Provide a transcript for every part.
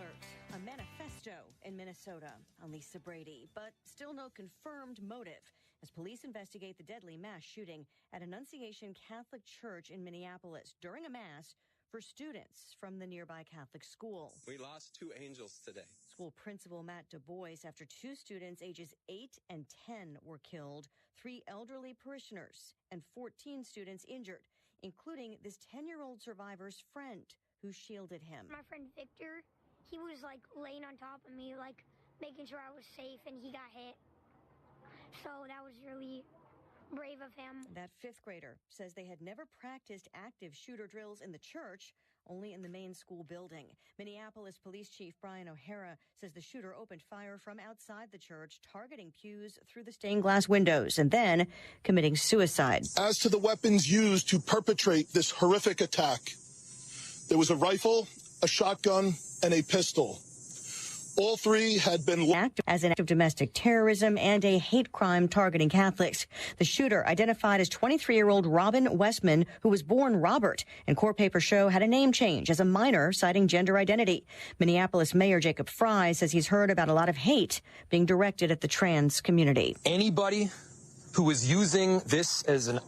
alert. A manifesto in Minnesota. I'm Lisa Brady, but still no confirmed motive as police investigate the deadly mass shooting at Annunciation Catholic Church in Minneapolis during a mass for students from the nearby Catholic school. We lost 2 angels today. School principal Matt Du Bois after 2 students ages 8 and 10 were killed, 3 elderly parishioners, and 14 students injured, including this 10-year-old survivor's friend who shielded him. My friend Victor, he was laying on top of me, making sure I was safe, and he got hit. So that was really brave of him. That 5th grader says they had never practiced active shooter drills in the church, only in the main school building. Minneapolis Police Chief Brian O'Hara says the shooter opened fire from outside the church, targeting pews through the stained glass windows and then committing suicide. As to the weapons used to perpetrate this horrific attack, there was a rifle, a shotgun, and a pistol. All 3 had been as an act of domestic terrorism and a hate crime targeting Catholics. The shooter, identified as 23-year-old Robin Westman, who was born Robert, and court papers show had a name change as a minor, citing gender identity. Minneapolis Mayor Jacob Fry says he's heard about a lot of hate being directed at the trans community. Anybody who is using this as an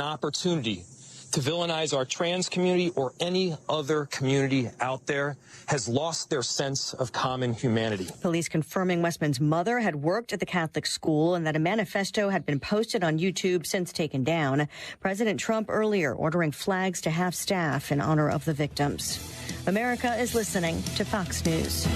opportunity to villainize our trans community or any other community out there has lost their sense of common humanity. Police confirming Westman's mother had worked at the Catholic school and that a manifesto had been posted on YouTube since taken down. President Trump earlier ordering flags to half staff in honor of the victims. America is listening to Fox News.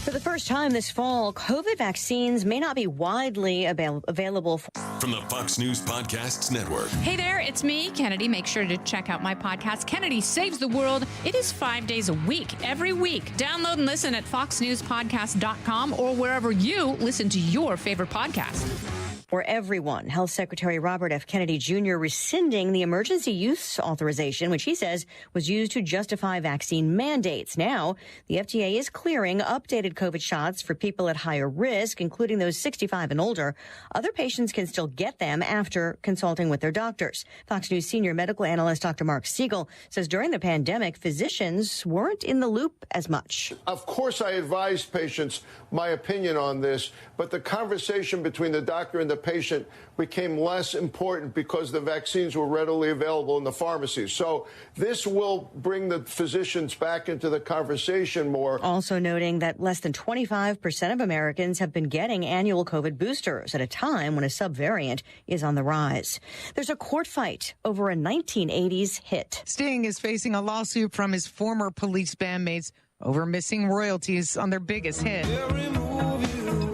For the first time this fall, COVID vaccines may not be widely available. From the Fox News Podcasts Network. Hey there, it's me, Kennedy. Make sure to check out my podcast, Kennedy Saves the World. It is 5 days a week, every week. Download and listen at foxnewspodcast.com or wherever you listen to your favorite podcast. For everyone, Health Secretary Robert F. Kennedy Jr. rescinding the emergency use authorization, which he says was used to justify vaccine mandates. Now, the FDA is clearing updated COVID shots for people at higher risk, including those 65 and older. Other patients can still get them after consulting with their doctors. Fox News senior medical analyst Dr. Mark Siegel says during the pandemic, physicians weren't in the loop as much. Of course, I advised patients my opinion on this, but the conversation between the doctor and the patient became less important because the vaccines were readily available in the pharmacies. So this will bring the physicians back into the conversation more. Also noting that less than 25% of Americans have been getting annual COVID boosters at a time when a subvariant is on the rise. There's a court fight over a 1980s hit. Sting is facing a lawsuit from his former police bandmates over missing royalties on their biggest hit.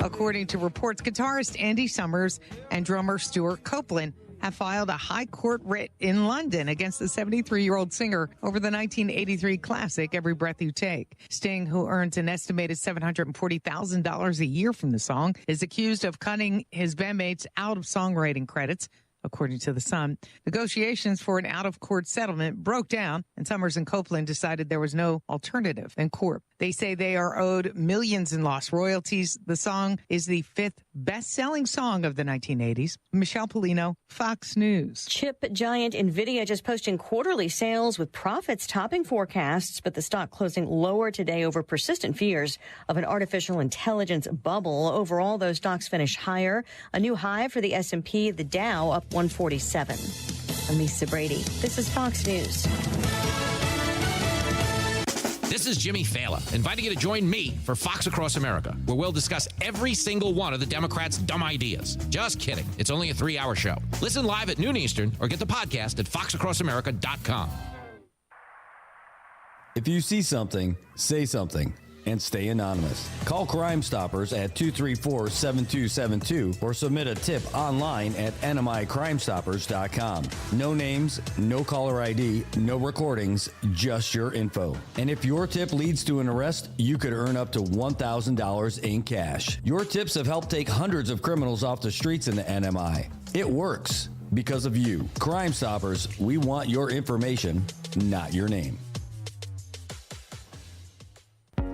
According to reports, guitarist Andy Summers and drummer Stuart Copeland have filed a high court writ in London against the 73-year-old singer over the 1983 classic Every Breath You Take. Sting, who earns an estimated $740,000 a year from the song, is accused of cutting his bandmates out of songwriting credits. According to The Sun, negotiations for an out-of-court settlement broke down, and Summers and Copeland decided there was no alternative in court. They say they are owed millions in lost royalties. The song is the 5th best-selling song of the 1980s. Michelle Polino, Fox News. Chip giant NVIDIA just posting quarterly sales with profits topping forecasts, but the stock closing lower today over persistent fears of an artificial intelligence bubble. Overall, those stocks finished higher. A new high for the S&P, the Dow up 147. I'm Lisa Brady. This is Fox News. This is Jimmy Fallon, inviting you to join me for Fox Across America, where we'll discuss every single one of the Democrats' dumb ideas. Just kidding. It's only a 3-hour show. Listen live at noon Eastern or get the podcast at foxacrossamerica.com. If you see something, say something. And stay anonymous. Call Crime Stoppers at 234-7272 or submit a tip online at NMICrimestoppers.com. No names, no caller ID, no recordings, just your info. And if your tip leads to an arrest, you could earn up to $1,000 in cash. Your tips have helped take hundreds of criminals off the streets in the NMI. It works because of you. Crime Stoppers, we want your information, not your name.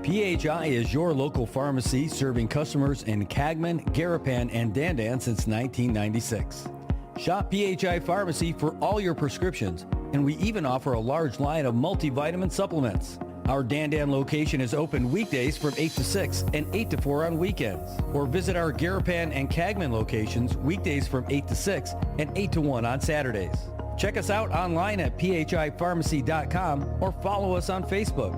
PHI is your local pharmacy serving customers in Cagman, Garapan, and Dandan since 1996. Shop PHI Pharmacy for all your prescriptions and we even offer a large line of multivitamin supplements. Our Dandan location is open weekdays from 8 to 6 and 8 to 4 on weekends. Or visit our Garapan and Cagman locations weekdays from 8 to 6 and 8 to 1 on Saturdays. Check us out online at phipharmacy.com or follow us on Facebook.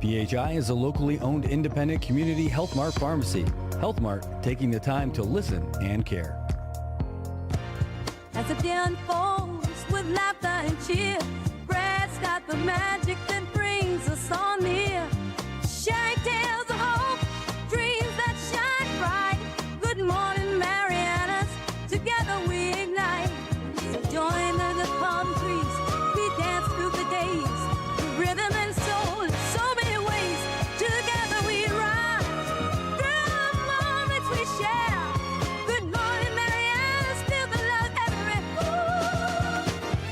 PHI is a locally owned independent community Health Mart pharmacy. Health Mart, taking the time to listen and care. As the day unfolds with laughter and cheer, Brad's got the magic that brings us all near. Sharing tales of hope, dreams that shine bright. Good morning, Marianas, together we ignite. So join the palm trees, we dance through the days. The rhythm and soul, so many ways. Together we rise, through the moments we share. Good morning, Marianas, feel the love everywhere.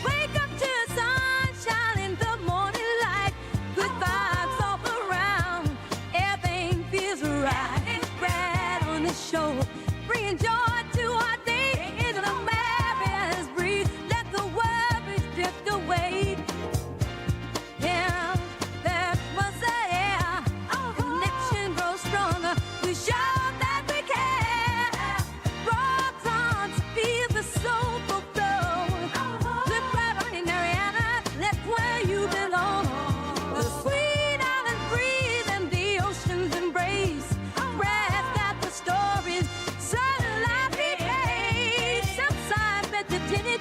Wake up to the sunshine in the morning light. Good vibes all around, everything feels right. It's Brad on the show, bringing joy to our day. Into the Marianas breeze, let the worries drift away. Yeah, that was the air. Connection grows stronger. We show that we care. Rocks on, feel the soulful flow. Look right on in Mariana, that's where you belong. The sweet island breeze and the ocean's embrace. Brad's got the stories, sunlight behave. Southside meditated,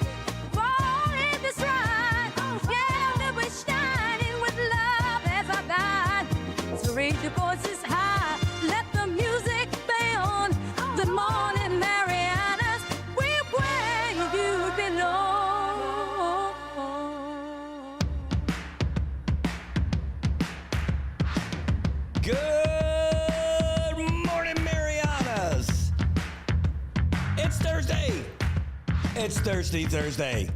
fall in this ride. Yeah, we're shining with love as our guide. So raise your voices high, let the music play on. Good morning, Marianas, we're where you belong. Good morning, Marianas. It's Thursday. It's Thursday.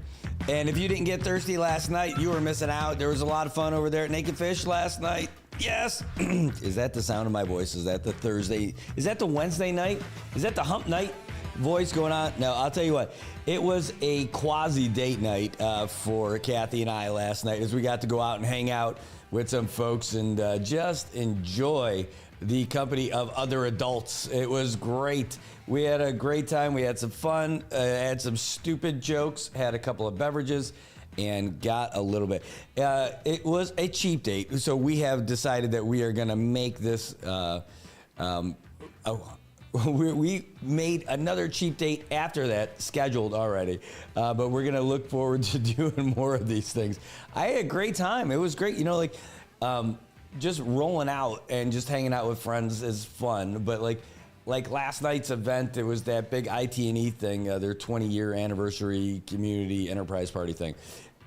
And if you didn't get thirsty last night, you were missing out. There was a lot of fun over there at Naked Fish last night. Yes. Is that the sound of my voice? Is that the Thursday? Is that the Wednesday night? Is that the hump night voice going on? No, I'll tell you what. It was a quasi date night for Kathy and I last night as we got to go out and hang out with some folks and just enjoy the company of other adults. It was great. We had a great time. We had some fun, had some stupid jokes, had a couple of beverages, and got a little bit. It was a cheap date, so we have decided that we are going to make this. We made another cheap date after that, scheduled already, but we're going to look forward to doing more of these things. I had a great time. It was great. You know, like just rolling out and just hanging out with friends is fun, but like last night's event, it was that big IT&E thing, their 20-year anniversary community enterprise party thing.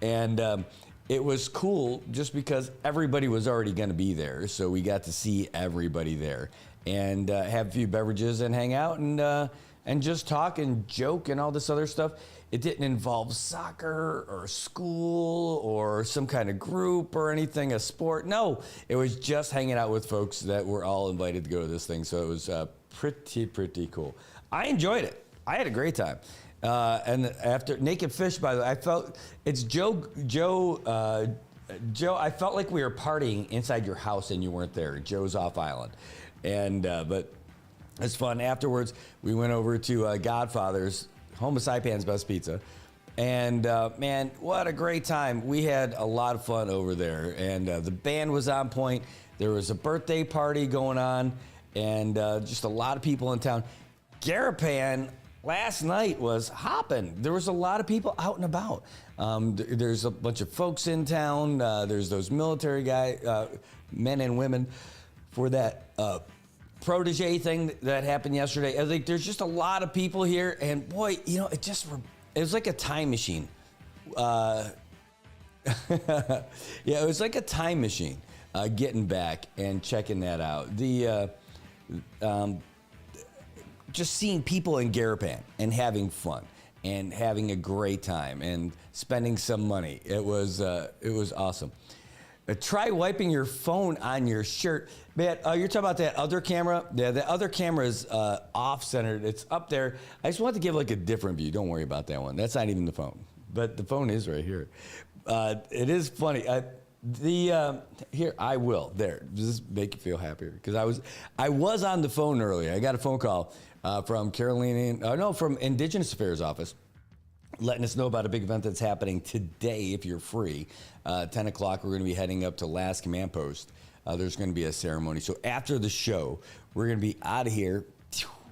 And it was cool just because everybody was already going to be there. So we got to see everybody there and have a few beverages and hang out and just talk and joke and all this other stuff. It didn't involve soccer or school or some kind of group or anything, a sport. No, it was just hanging out with folks that were all invited to go to this thing. So it was pretty cool. I enjoyed it. I had a great time. And after Naked Fish, by the way, I felt it's Joe, I felt like we were partying inside your house and you weren't there. Joe's off island. And, but it's fun. Afterwards, we went over to Godfather's, home of Saipan's Best Pizza. And man, what a great time. We had a lot of fun over there. And the band was on point. There was a birthday party going on. And just a lot of people in town. Garapan last night was hopping. There was a lot of people out and about. There's a bunch of folks in town. There's those military men and women for that protege thing that happened yesterday. I think there's just a lot of people here, and boy, you know, it was like a time machine. Yeah, it was like a time machine. Getting back and checking that out. Just seeing people in Garapan and having fun and having a great time and spending some money. It was awesome. Try wiping your phone on your shirt. Man, you're talking about that other camera? Yeah, the other camera is off-centered. It's up there. I just want to give like a different view. Don't worry about that one. That's not even the phone. But the phone is right here. It is funny. Here, I will. There. Does this make you feel happier? Because I was on the phone earlier. I got a phone call from from Indigenous Affairs Office, letting us know about a big event that's happening today, if you're free. 10 o'clock, we're going to be heading up to Last Command Post. There's going to be a ceremony. So after the show, we're going to be out of here.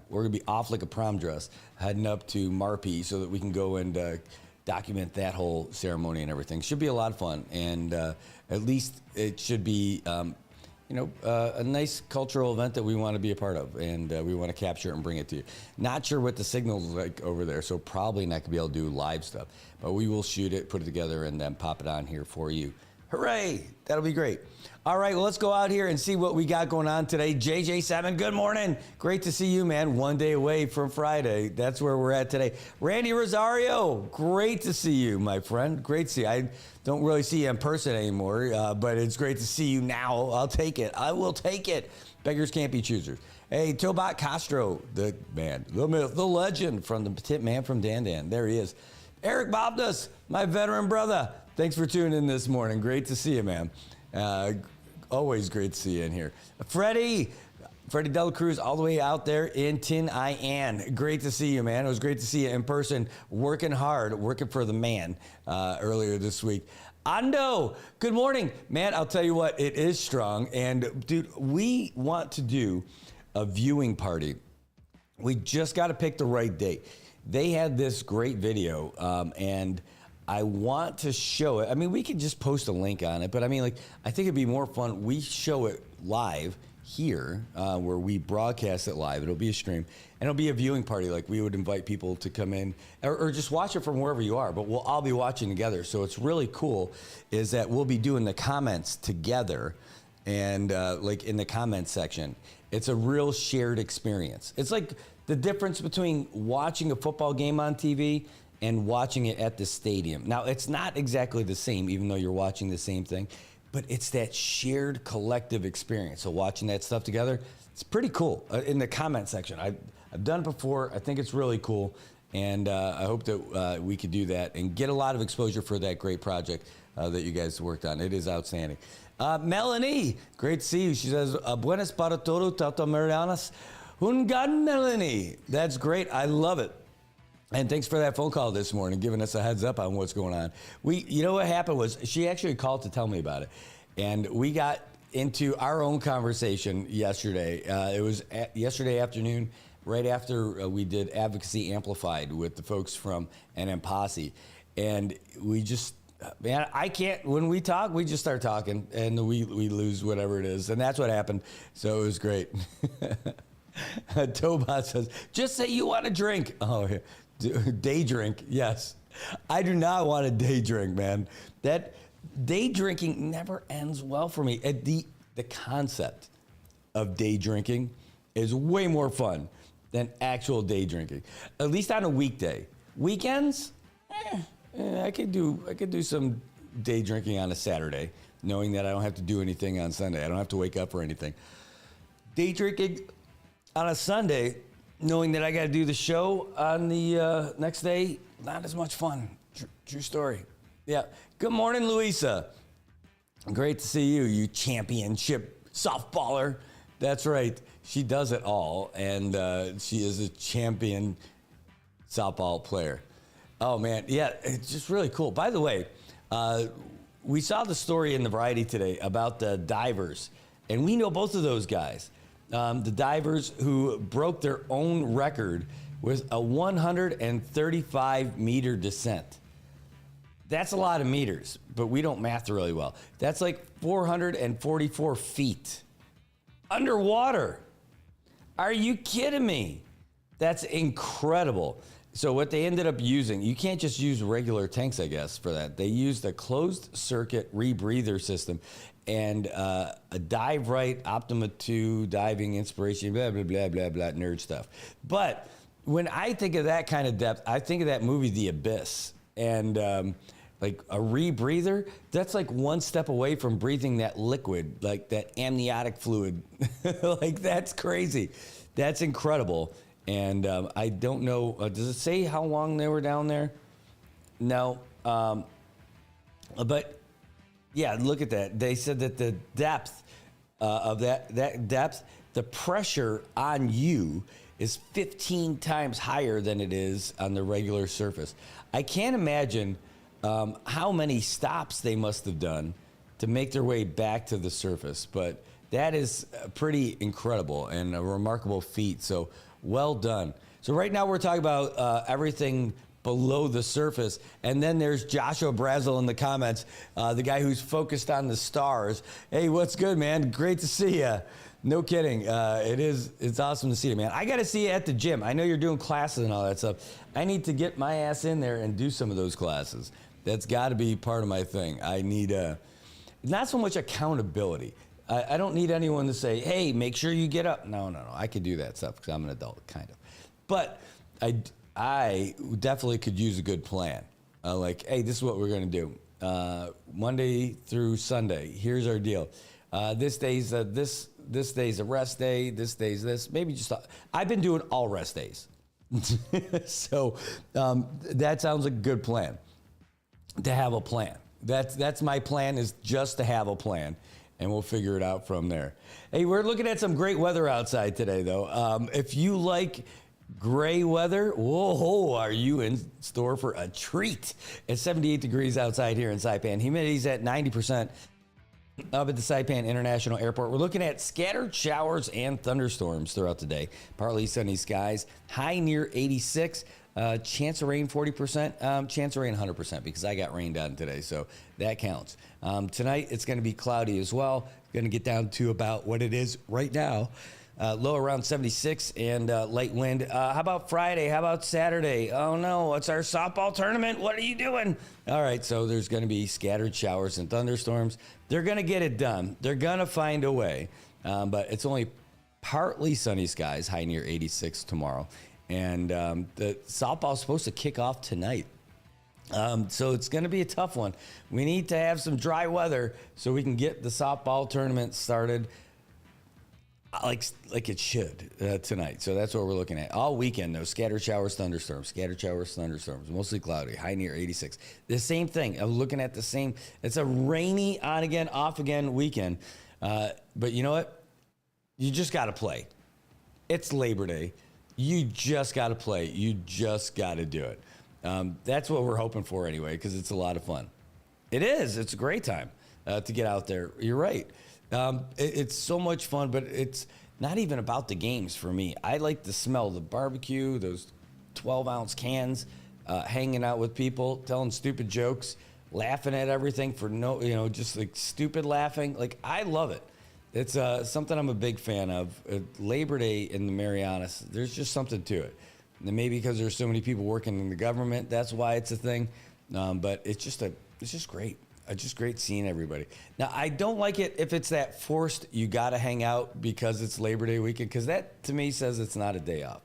We're going to be off like a prom dress, heading up to Marpee so that we can go and document that whole ceremony and everything. Should be a lot of fun. And at least it should be, a nice cultural event that we want to be a part of. And we want to capture it and bring it to you. Not sure what the signal's like over there, so probably not going to be able to do live stuff. But we will shoot it, put it together, and then pop it on here for you. Hooray! That'll be great. All right, well, let's go out here and see what we got going on today. JJ7, good morning. Great to see you, man. One day away from Friday. That's where we're at today. Randy Rosario, great to see you, my friend. Great to see you. I don't really see you in person anymore, but it's great to see you now. I'll take it. I will take it. Beggars can't be choosers. Hey, Tobat Castro, the man, the myth, the legend from the tip man from Dan. There he is. Eric Bobness, my veteran brother. Thanks for tuning in this morning. Great to see you, man. Always great to see you in here. Freddie Dela Cruz, all the way out there in Tin Ian. Great to see you, man. It was great to see you in person, working hard, working for the man earlier this week. Ando, good morning. Man, I'll tell you what, it is strong. And, dude, we want to do a viewing party. We just got to pick the right date. They had this great video, and I want to show it. I mean, we could just post a link on it, but I mean, I think it'd be more fun. We show it live here, where we broadcast it live. It'll be a stream, and it'll be a viewing party. Like, we would invite people to come in or just watch it from wherever you are, but we'll all be watching together. So it's really cool is that we'll be doing the comments together and in the comments section. It's a real shared experience. It's like the difference between watching a football game on TV and watching it at the stadium. Now, it's not exactly the same, even though you're watching the same thing, but it's that shared collective experience. So watching that stuff together, it's pretty cool. In the comment section, I've done it before. I think it's really cool, and I hope that we could do that and get a lot of exposure for that great project that you guys worked on. It is outstanding. Melanie, great to see you. She says, Buenas para todo, Tata Marianas. Hungan Melanie. That's great. I love it. And thanks for that phone call this morning, giving us a heads up on what's going on. You know what happened was she actually called to tell me about it. And we got into our own conversation yesterday. It was yesterday afternoon, right after we did Advocacy Amplified with the folks from NM Posse. And we just, man, I can't, when we talk, we just start talking and we lose whatever it is. And that's what happened. So it was great. Toba says, just say you want a drink. Oh, yeah. Day drink, yes. I do not want a day drink, man. That day drinking never ends well for me. The concept of day drinking is way more fun than actual day drinking. At least on a weekday. Weekends, I could do some day drinking on a Saturday, knowing that I don't have to do anything on Sunday. I don't have to wake up or anything. Day drinking on a Sunday, knowing that I got to do the show on the next day, not as much fun. True story. Yeah. Good morning, Louisa. Great to see you, you championship softballer. That's right. She does it all, and she is a champion softball player. Oh, man. Yeah, it's just really cool. By the way, we saw the story in the Variety today about the divers, and we know both of those guys. The divers who broke their own record with a 135-meter descent. That's a lot of meters, but we don't math really well. That's like 444 feet underwater. Are you kidding me? That's incredible. So what they ended up using, you can't just use regular tanks, I guess, for that. They used a closed-circuit rebreather system and a Dive Right Optima 2 diving inspiration, blah, blah, blah, blah, blah, nerd stuff. But when I think of that kind of depth, I think of that movie, The Abyss. And like a rebreather, that's like one step away from breathing that liquid, like that amniotic fluid. Like, that's crazy. That's incredible. And I don't know, does it say how long they were down there? No. But yeah, look at that. They said that the depth of that depth, the pressure on you is 15 times higher than it is on the regular surface. I can't imagine how many stops they must have done to make their way back to the surface, but that is pretty incredible and a remarkable feat. So well done. So right now we're talking about everything below the surface, and then there's Joshua Brazel in the comments, the guy who's focused on the stars. Hey, what's good, man? Great to see you. No kidding. It's awesome to see you, man. I got to see you at the gym. I know you're doing classes and all that stuff. I need to get my ass in there and do some of those classes. That's got to be part of my thing. I need not so much accountability. I don't need anyone to say, hey, make sure you get up. No. I could do that stuff because I'm an adult, kind of. But I definitely could use a good plan. Like, hey, this is what we're going to do. Monday through Sunday, here's our deal. This day's this day's a rest day. This day's this. Maybe just I've been doing all rest days. So that sounds like a good plan. To have a plan. That's my plan, is just to have a plan, and we'll figure it out from there. Hey, we're looking at some great weather outside today, though. If you like gray weather, whoa, are you in store for a treat? It's 78 degrees outside here in Saipan. Humidity's at 90%. Up at the Saipan International Airport, we're looking at scattered showers and thunderstorms throughout the day. Partly sunny skies, high near 86. Chance of rain 40%, chance of rain 100% because I got rained on today, so that counts. Tonight it's going to be cloudy as well. Going to get down to about what it is right now. Low around 76 and light wind. How about Friday? How about Saturday? Oh no, it's our softball tournament. What are you doing? All right, so there's going to be scattered showers and thunderstorms. They're going to get it done. They're going to find a way, but it's only partly sunny skies, high near 86 tomorrow. And the softball's supposed to kick off tonight. So it's going to be a tough one. We need to have some dry weather so we can get the softball tournament started like it should tonight. So that's what we're looking at. All weekend, though, scattered showers, thunderstorms, mostly cloudy, high near 86. The same thing. I'm looking at the same. It's a rainy on again, off again weekend. But you know what? You just got to play. It's Labor Day. You just got to play. You just got to do it. That's what we're hoping for anyway, because it's a lot of fun. It is. It's a great time to get out there. You're right. It's so much fun, but it's not even about the games for me. I like to smell the barbecue, those 12-ounce cans, hanging out with people, telling stupid jokes, laughing at everything for just like stupid laughing. Like, I love it. It's something I'm a big fan of. Labor Day in the Marianas, there's just something to it. And maybe because there's so many people working in the government, that's why it's a thing. But it's just great. It's just great seeing everybody. Now, I don't like it if it's that forced, you got to hang out because it's Labor Day weekend, because that, to me, says it's not a day off.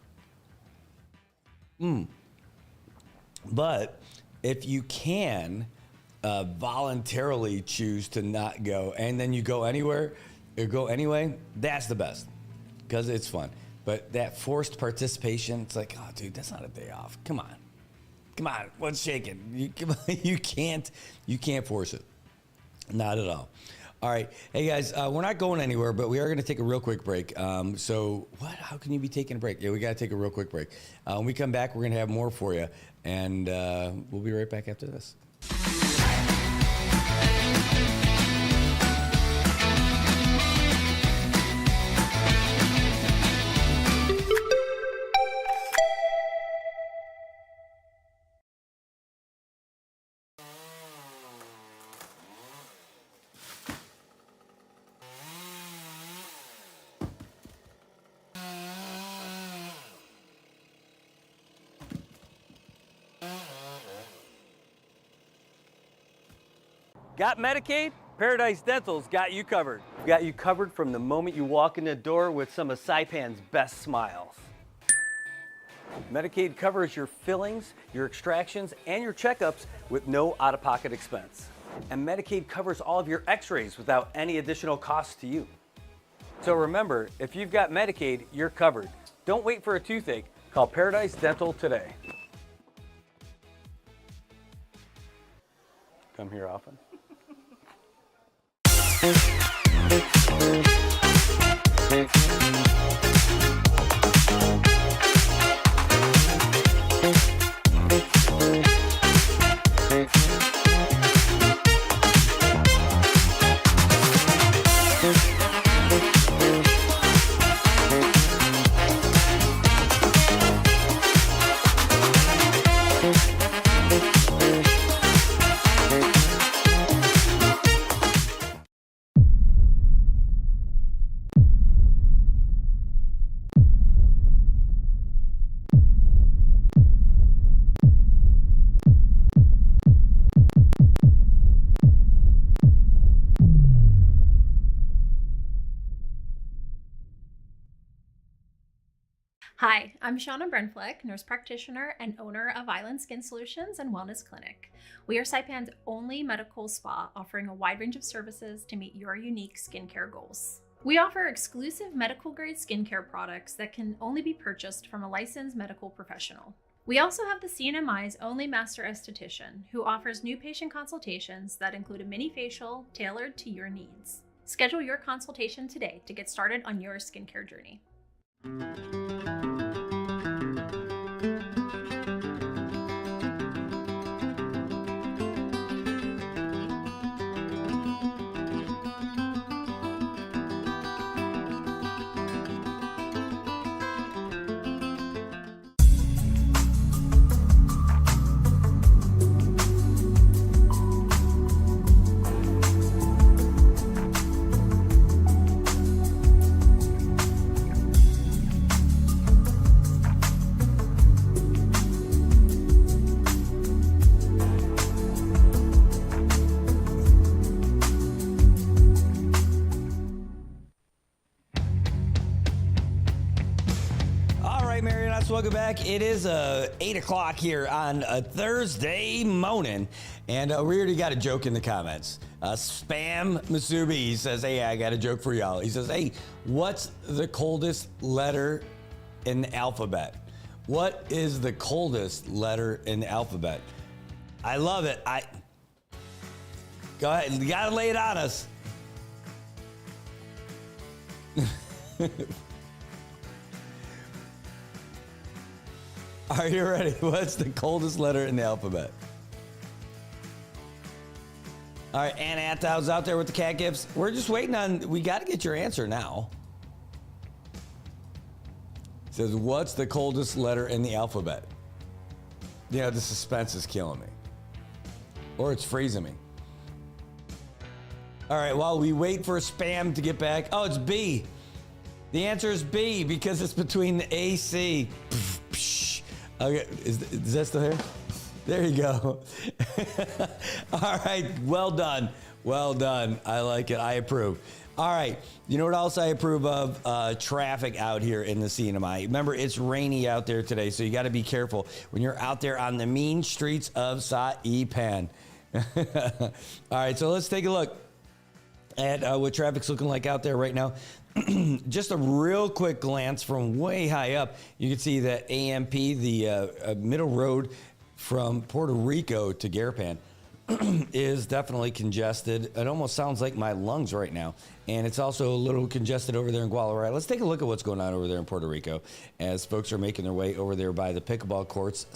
But if you can voluntarily choose to not go, and then you go anywhere, or go anyway, that's the best, because it's fun. But that forced participation, it's like, oh, dude, that's not a day off. Come on, what's shaking? You can't force it, not at all. All right, hey guys, we're not going anywhere, but we are going to take a real quick break. So what? How can you be taking a break? Yeah, we got to take a real quick break. When we come back, we're going to have more for you, and we'll be right back after this. Got Medicaid? Paradise Dental's got you covered. We've got you covered from the moment you walk in the door with some of Saipan's best smiles. Medicaid covers your fillings, your extractions, and your checkups with no out-of-pocket expense. And Medicaid covers all of your x-rays without any additional cost to you. So remember, if you've got Medicaid, you're covered. Don't wait for a toothache. Call Paradise Dental today. come here often? Hi, I'm Shauna Brenfleck, nurse practitioner and owner of Island Skin Solutions and Wellness Clinic. We are Saipan's only medical spa offering a wide range of services to meet your unique skincare goals. We offer exclusive medical grade skincare products that can only be purchased from a licensed medical professional. We also have the CNMI's only master esthetician who offers new patient consultations that include a mini facial tailored to your needs. Schedule your consultation today to get started on your skincare journey. Marianas, welcome back. It is 8 o'clock here on a Thursday morning, and we already got a joke in the comments. Spam Masubi, he says, hey, I got a joke for y'all. He says, hey, what's the coldest letter in the alphabet? What is the coldest letter in the alphabet? I love it. Go ahead, you gotta lay it on us. Are you ready? What's the coldest letter in the alphabet? All right, Anna Attow's out there with the cat gifts. We're just waiting on, we got to get your answer now. It says, what's the coldest letter in the alphabet? Yeah, the suspense is killing me. Or it's freezing me. All right, while we wait for spam to get back. Oh, it's B. The answer is B because it's between the AC. Okay, is that still here? There you go. All right, well done. Well done. I like it. I approve. All right, you know what else I approve of? Traffic out here in the CNMI. Remember, it's rainy out there today, so you got to be careful when you're out there on the mean streets of Saipan. All right, so let's take a look at what traffic's looking like out there right now. Just a real quick glance from way high up. You can see that AMP, the middle road from Puerto Rico to Garapan, is definitely congested. It almost sounds like my lungs right now. And it's also a little congested over there in Guadalajara. Let's take a look at what's going on over there in Puerto Rico as folks are making their way over there by the pickleball courts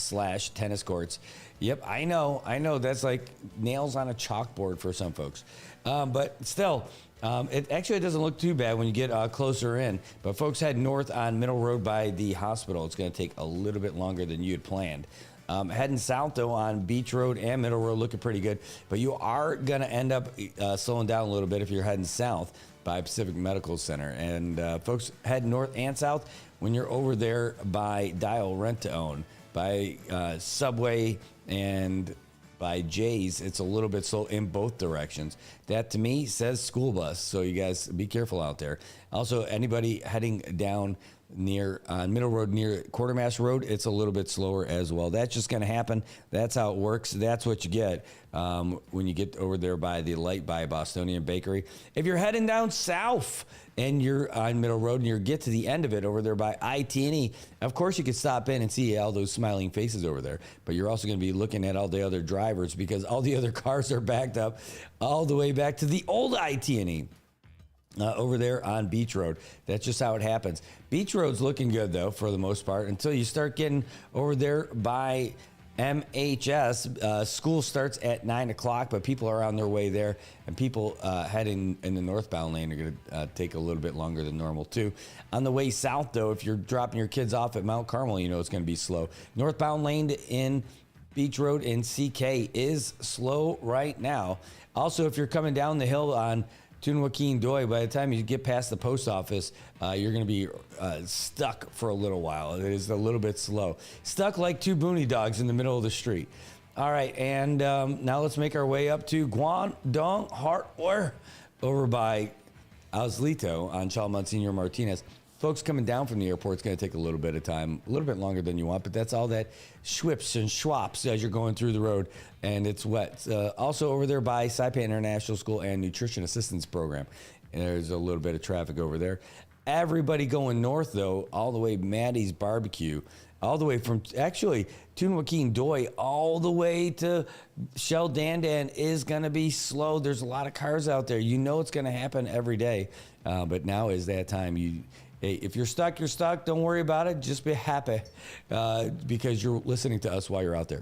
/ tennis courts. Yep, I know. That's like nails on a chalkboard for some folks. But still, it actually doesn't look too bad when you get closer in. But folks head north on Middle Road by the hospital. It's going to take a little bit longer than you had planned. Heading south, though, on Beach Road and Middle Road, looking pretty good. But you are going to end up slowing down a little bit if you're heading south by Pacific Medical Center. And folks head north and south when you're over there by Dial Rent to Own, by Subway and by Jay's. It's a little bit slow in both directions. That, to me, says school bus. So you guys be careful out there. Also, anybody heading down near Middle Road near Quartermaster Road, it's a little bit slower as well. That's just going to happen. That's how it works. That's what you get when you get over there by the light by Bostonian Bakery. If you're heading down south and you're on Middle Road and you get to the end of it over there by IT&E, of course you could stop in and see all those smiling faces over there. But you're also going to be looking at all the other drivers because all the other cars are backed up all the way back to the old IT&E. Over there on Beach Road. That's just how it happens. Beach Road's looking good, though, for the most part, until you start getting over there by MHS. School starts at 9 o'clock, but people are on their way there, and people heading in the northbound lane are going to take a little bit longer than normal, too. On the way south, though, if you're dropping your kids off at Mount Carmel, you know it's going to be slow. Northbound lane in Beach Road in CK is slow right now. Also, if you're coming down the hill on Tune Joaquin Doi, by the time you get past the post office, you're going to be stuck for a little while. It is a little bit slow. Stuck like two boony dogs in the middle of the street. All right, and now let's make our way up to Guangdong Hardware over by Auslito on Chalmont Senior Martinez. Folks coming down from the airport, it's going to take a little bit of time, a little bit longer than you want, but that's all that schwips and schwaps as you're going through the road, and it's wet. Also over there by Saipan International School and Nutrition Assistance Program, and there's a little bit of traffic over there. Everybody going north, though, all the way Maddie's Barbecue, all the way from, actually, Tune Joaquin Doi, all the way to Shell Dandan is going to be slow. There's a lot of cars out there. You know it's going to happen every day, but now is that time. Hey, if you're stuck, you're stuck. Don't worry about it. Just be happy because you're listening to us while you're out there.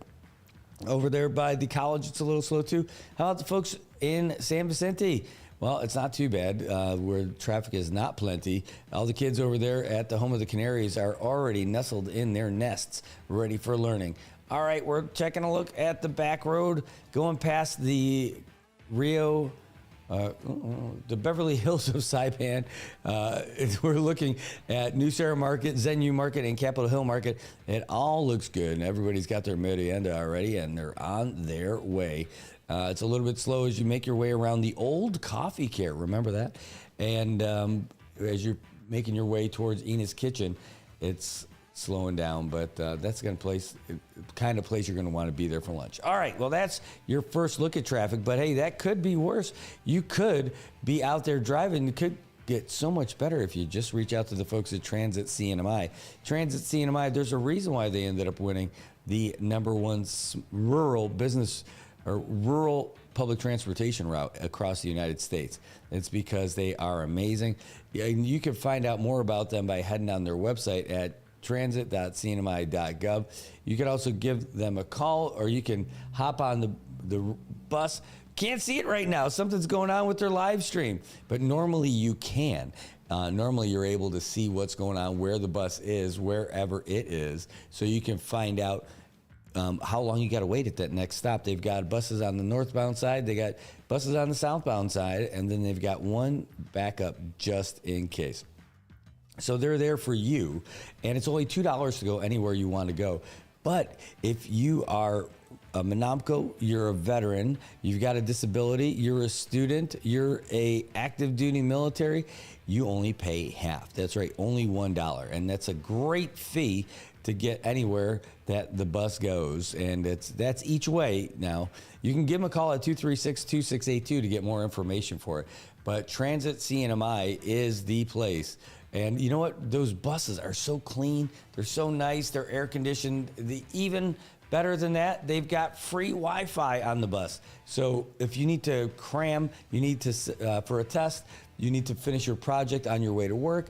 Over there by the college, it's a little slow too. How about the folks in San Vicente? Well, it's not too bad where traffic is not plenty. All the kids over there at the Home of the Canaries are already nestled in their nests, ready for learning. All right, we're checking a look at the back road, going past the the Beverly Hills of Saipan. We're looking at New Sarah Market, Zenu Market, and Capitol Hill Market. It all looks good, and everybody's got their merienda already, and they're on their way. It's a little bit slow as you make your way around the old coffee care. Remember that? And as you're making your way towards Ena's Kitchen, it's slowing down, but that's the kind of place you're going to want to be there for lunch. All right, well, that's your first look at traffic, but hey, that could be worse. You could be out there driving. It could get so much better if you just reach out to the folks at Transit CNMI. Transit CNMI, there's a reason why they ended up winning the #1 rural business or rural public transportation route across the United States. It's because they are amazing. And you can find out more about them by heading on their website at transit.cnmi.gov. You can also give them a call, or you can hop on the bus. Can't see it right now. Something's going on with their live stream, but normally you can. Normally you're able to see what's going on, where the bus is, wherever it is, so you can find out how long you got to wait at that next stop. They've got buses on the northbound side, they got buses on the southbound side, and then they've got one backup just in case. So they're there for you, and it's only $2 to go anywhere you want to go. But if you are a Monomco, you're a veteran, you've got a disability, you're a student, you're a active duty military, you only pay half. That's right, only $1. And that's a great fee to get anywhere that the bus goes. And that's each way now. You can give them a call at 236-2682 to get more information for it. But Transit CNMI is the place. And you know what? Those buses are so clean. They're so nice. They're air conditioned. Even better than that, they've got free Wi-Fi on the bus. So if you need to cram, you need to for a test, you need to finish your project on your way to work.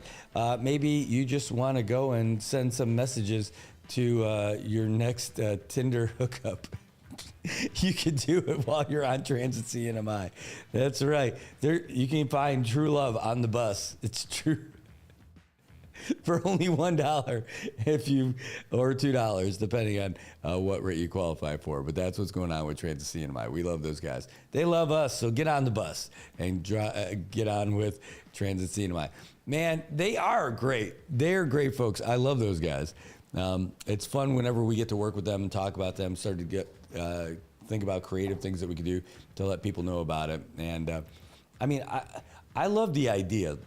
Maybe you just want to go and send some messages to your next Tinder hookup. You can do it while you're on Transit CNMI. That's right. You can find true love on the bus. It's true. For only $1 or $2, depending on what rate you qualify for. But that's what's going on with Transit CNMI. We love those guys. They love us, so get on the bus and get on with Transit CNMI. Man, they are great. They're great folks. I love those guys. It's fun whenever we get to work with them and talk about them, start to think about creative things that we can do to let people know about it. And I love the idea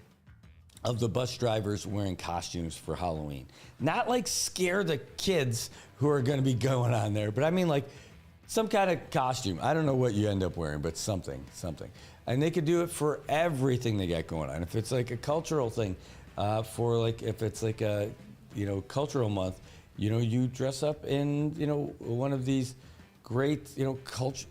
of the bus drivers wearing costumes for Halloween. Not like scare the kids who are going to be going on there, but I mean like some kind of costume. I don't know what you end up wearing, but something. And they could do it for everything they got going on. If it's like a cultural thing, if it's like a, cultural month, you dress up in, one of these great, culture,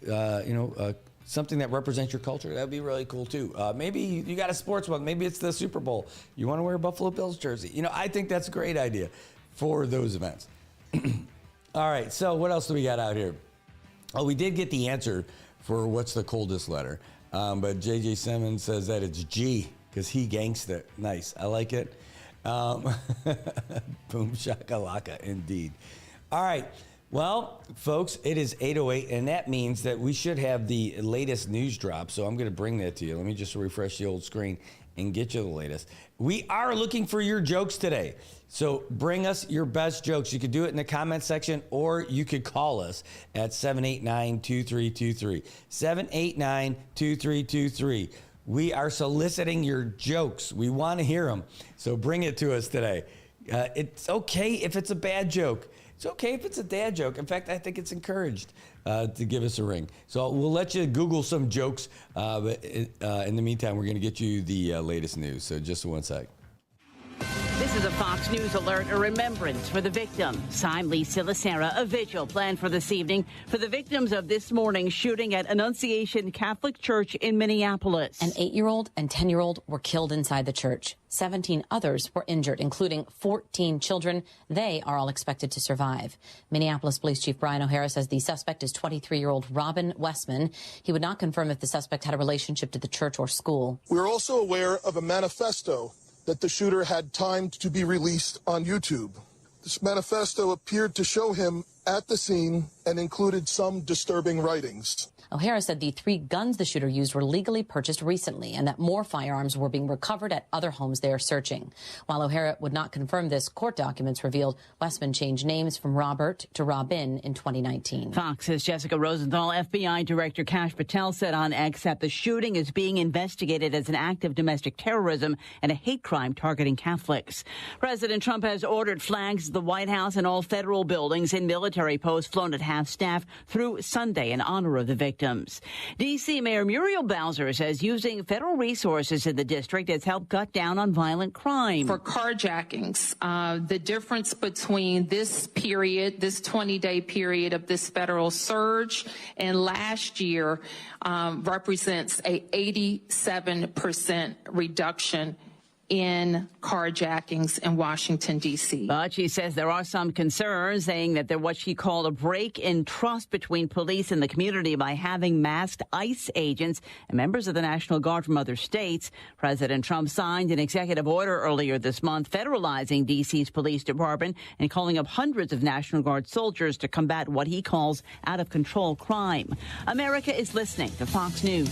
something that represents your culture. That'd be really cool too. Maybe you got a sports month. Maybe it's the Super Bowl. You want to wear a Buffalo Bills jersey. I think that's a great idea for those events. All right. So what else do we got out here? Oh, we did get the answer for what's the coldest letter. But JJ Simmons says that it's G because he gangsta. Nice. I like it. Boom shakalaka, indeed. All right. Well, folks, it is 8:08, and that means that we should have the latest news drop. So I'm going to bring that to you. Let me just refresh the old screen and get you the latest. We are looking for your jokes today. So bring us your best jokes. You could do it in the comment section, or you could call us at 789-2323. 789-2323. We are soliciting your jokes. We want to hear them. So bring it to us today. It's okay if it's a bad joke. It's okay if it's a dad joke. In fact, I think it's encouraged to give us a ring. So we'll let you Google some jokes. But in the meantime, we're going to get you the latest news. So just 1 sec. This is a Fox News alert, a remembrance for the victims. I'm Lisa Lacera. A vigil planned for this evening for the victims of this morning's shooting at Annunciation Catholic Church in Minneapolis. An 8-year-old and 10-year-old were killed inside the church. 17 others were injured, including 14 children. They are all expected to survive. Minneapolis Police Chief Brian O'Hara says the suspect is 23-year-old Robin Westman. He would not confirm if the suspect had a relationship to the church or school. We're also aware of a manifesto that the shooter had timed to be released on YouTube. This manifesto appeared to show him at the scene and included some disturbing writings. O'Hara said the 3 guns the shooter used were legally purchased recently and that more firearms were being recovered at other homes they are searching. While O'Hara would not confirm this, court documents revealed Westman changed names from Robert to Robin in 2019. Fox's Jessica Rosenthal. FBI Director Kash Patel said on X that the shooting is being investigated as an act of domestic terrorism and a hate crime targeting Catholics. President Trump has ordered flags at the White House and all federal buildings and military posts flown at half-staff through Sunday in honor of the victims. D.C. Mayor Muriel Bowser says using federal resources in the district has helped cut down on violent crime. For carjackings, the difference between this period, this 20-day period of this federal surge and last year represents a 87% reduction in carjackings in Washington, D.C. But she says there are some concerns, saying that there what she called a break in trust between police and the community by having masked ICE agents and members of the National Guard from other states. President Trump signed an executive order earlier this month federalizing D.C.'s police department and calling up hundreds of National Guard soldiers to combat what he calls out-of-control crime. America is listening to Fox News.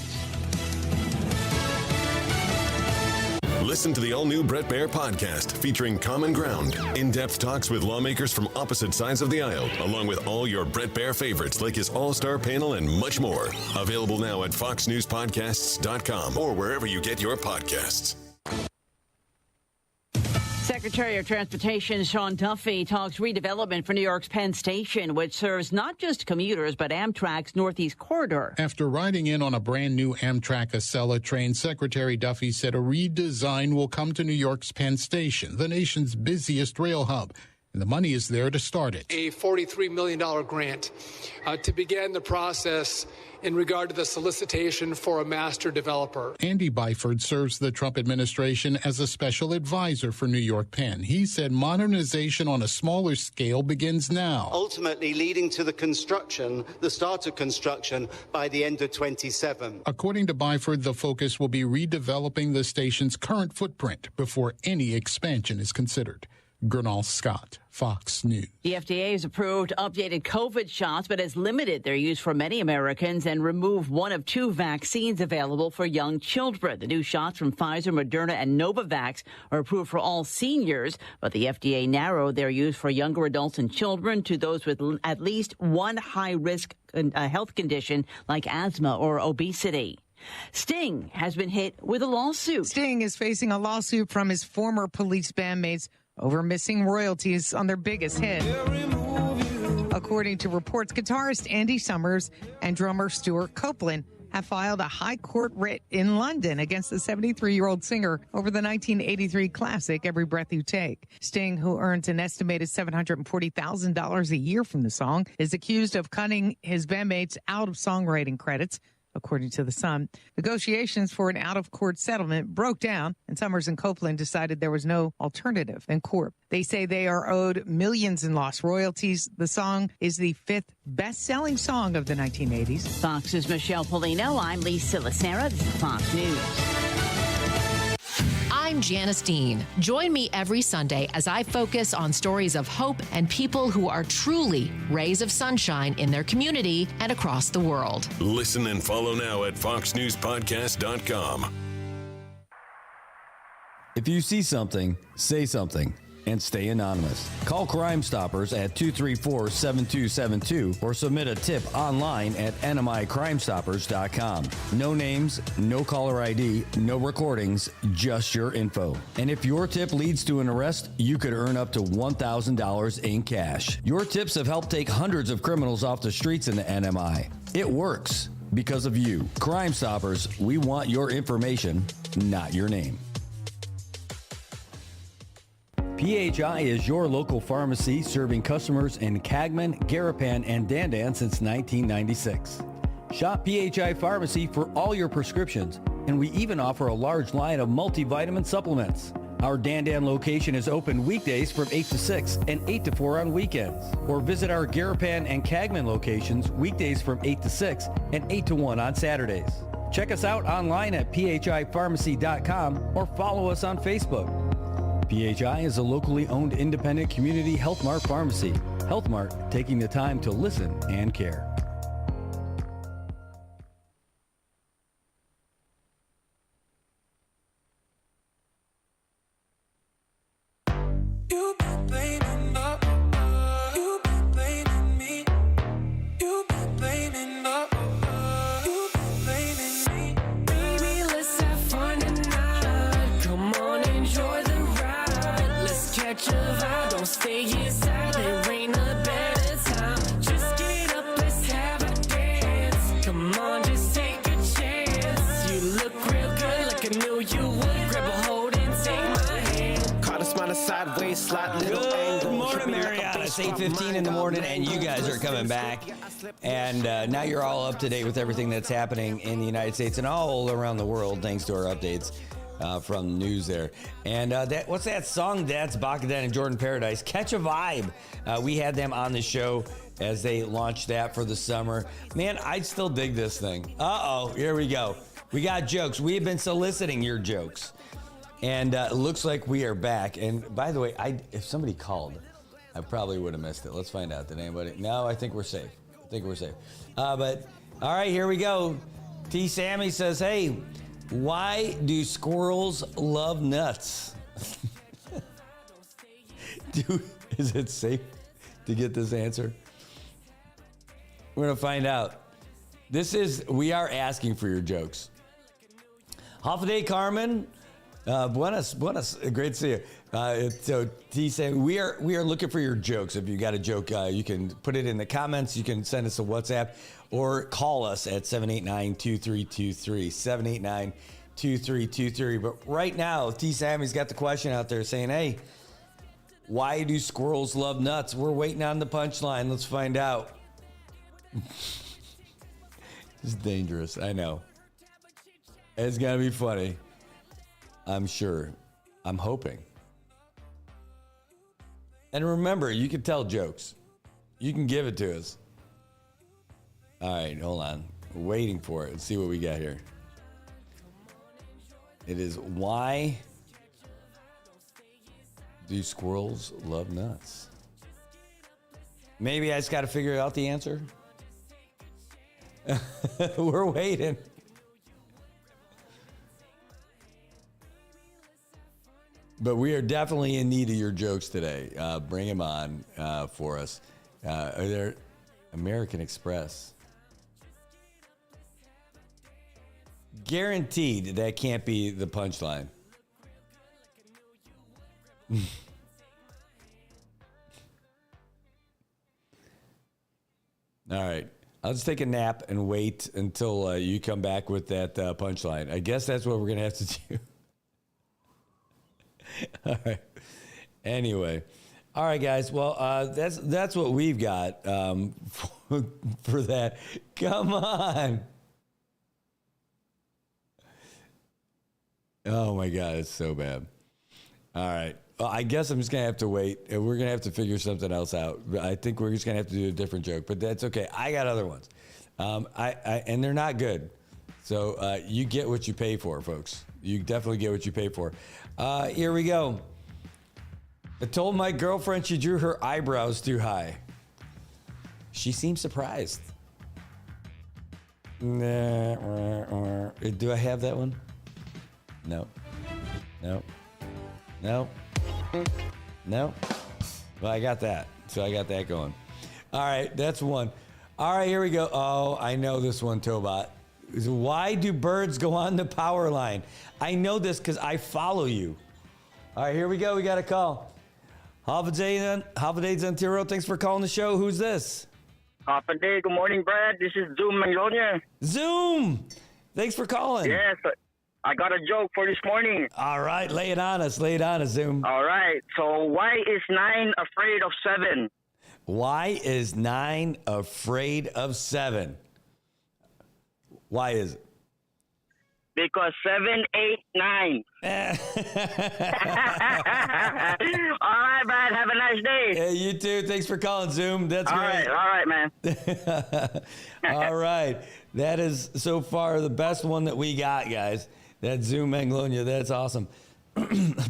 Listen to the all-new Bret Baier podcast featuring Common Ground, in-depth talks with lawmakers from opposite sides of the aisle, along with all your Bret Baier favorites like his all-star panel and much more. Available now at foxnewspodcasts.com or wherever you get your podcasts. Secretary of Transportation Sean Duffy talks redevelopment for New York's Penn Station, which serves not just commuters, but Amtrak's Northeast Corridor. After riding in on a brand new Amtrak Acela train, Secretary Duffy said a redesign will come to New York's Penn Station, the nation's busiest rail hub. And the money is there to start it. A $43 million grant to begin the process in regard to the solicitation for a master developer. Andy Byford serves the Trump administration as a special advisor for New York Penn. He said modernization on a smaller scale begins now. Ultimately leading to the start of construction by the end of 27. According to Byford, the focus will be redeveloping the station's current footprint before any expansion is considered. Gernal Scott, Fox News. The FDA has approved updated COVID shots, but has limited their use for many Americans and removed one of 2 vaccines available for young children. The new shots from Pfizer, Moderna, and Novavax are approved for all seniors, but the FDA narrowed their use for younger adults and children to those with at least one high-risk health condition like asthma or obesity. Sting has been hit with a lawsuit. Sting is facing a lawsuit from his former Police bandmates over missing royalties on their biggest hit. According to reports, guitarist Andy Summers and drummer Stuart Copeland have filed a high court writ in London against the 73-year-old singer over the 1983 classic Every Breath You Take. Sting, who earns an estimated $740,000 a year from the song, is accused of cutting his bandmates out of songwriting credits. According to The Sun, negotiations for an out-of-court settlement broke down, and Summers and Copeland decided there was no alternative in court. They say they are owed millions in lost royalties. The song is the 5th best-selling song of the 1980s. Fox's Michelle Polino. I'm Lisa Lacera. This is Fox News. I'm Janice Dean. Join me every Sunday as I focus on stories of hope and people who are truly rays of sunshine in their community and across the world. Listen and follow now at foxnewspodcast.com. If you see something, say something. And stay anonymous. Call Crime Stoppers at 234-7272 or submit a tip online at nmicrimestoppers.com. No names, no caller ID, no recordings, just your info. And if your tip leads to an arrest, you could earn up to $1,000 in cash. Your tips have helped take hundreds of criminals off the streets in the NMI. It works because of you. Crime Stoppers, we want your information, not your name. PHI is your local pharmacy serving customers in Cagman, Garapan, and Dandan since 1996. Shop PHI Pharmacy for all your prescriptions, and we even offer a large line of multivitamin supplements. Our Dandan location is open weekdays from 8 to 6 and 8 to 4 on weekends. Or visit our Garapan and Cagman locations weekdays from 8 to 6 and 8 to 1 on Saturdays. Check us out online at phipharmacy.com or follow us on Facebook. PHI is a locally owned independent community Health Mart pharmacy. Health Mart, taking the time to listen and care. Good morning, Marianas. 8:15 in the morning, and you guys are coming back. And now you're all up to date with everything that's happening in the United States and all around the world, thanks to our updates from news there. And what's that song? That's Bakadan and Jordan Paradise. Catch a Vibe. We had them on the show as they launched that for the summer. Man, I still dig this thing. Uh-oh, here we go. We got jokes. We have been soliciting your jokes. And it looks like we are back. And by the way, if somebody called, I probably would have missed it. Let's find out. Did anybody? No, I think we're safe. But all right, here we go. T. Sammy says, hey, why do squirrels love nuts? Is it safe to get this answer? We're going to find out. We are asking for your jokes. Holiday Carmen. Buenas, great to see you. So T saying we are looking for your jokes. If you got a joke, you can put it in the comments. You can send us a WhatsApp or call us at 789-2323, 789-2323. But right now, T Sammy's got the question out there saying, hey, why do squirrels love nuts? We're waiting on the punchline. Let's find out. It's dangerous. I know. It's going to be funny. I'm sure. I'm hoping. And remember, you can tell jokes. You can give it to us. All right, hold on. We're waiting for it. Let's see what we got here. It is, why do squirrels love nuts? Maybe I just got to figure out the answer. We're waiting. But we are definitely in need of your jokes today. Bring them on for us. Are there American Express? Guaranteed that can't be the punchline. All right. I'll just take a nap and wait until you come back with that punchline. I guess that's what we're going to have to do. All right. Anyway. All right, guys. Well, that's what we've got for that. Come on. Oh, my God. It's so bad. All right. Well, I guess I'm just going to have to wait. We're going to have to figure something else out. I think we're just going to have to do a different joke, but that's okay. I got other ones. And they're not good. So you get what you pay for, folks. You definitely get what you pay for. Here we go. I told my girlfriend she drew her eyebrows too high. She seemed surprised. Do I have that one? No. No. No. No. Well, I got that. So I got that going. All right, that's one. All right, here we go. Oh, I know this one, Tobot. Why do birds go on the power line? I know this because I follow you. All right, here we go. We got a call. Holiday Zantiro, thanks for calling the show. Who's this? Day. Good morning, Brad. This is Zoom Magnolia. Zoom! Thanks for calling. Yes, I got a joke for this morning. All right, lay it on us. Lay it on us, Zoom. All right. So why is 9 afraid of 7? Why is 9 afraid of 7? Why is it? Because 7, 8, 9. All right, Brad. Have a nice day. Hey, you too. Thanks for calling, Zoom. That's great. All right, man. All right. That is so far the best one that we got, guys. That Zoom Manglonia. That's awesome.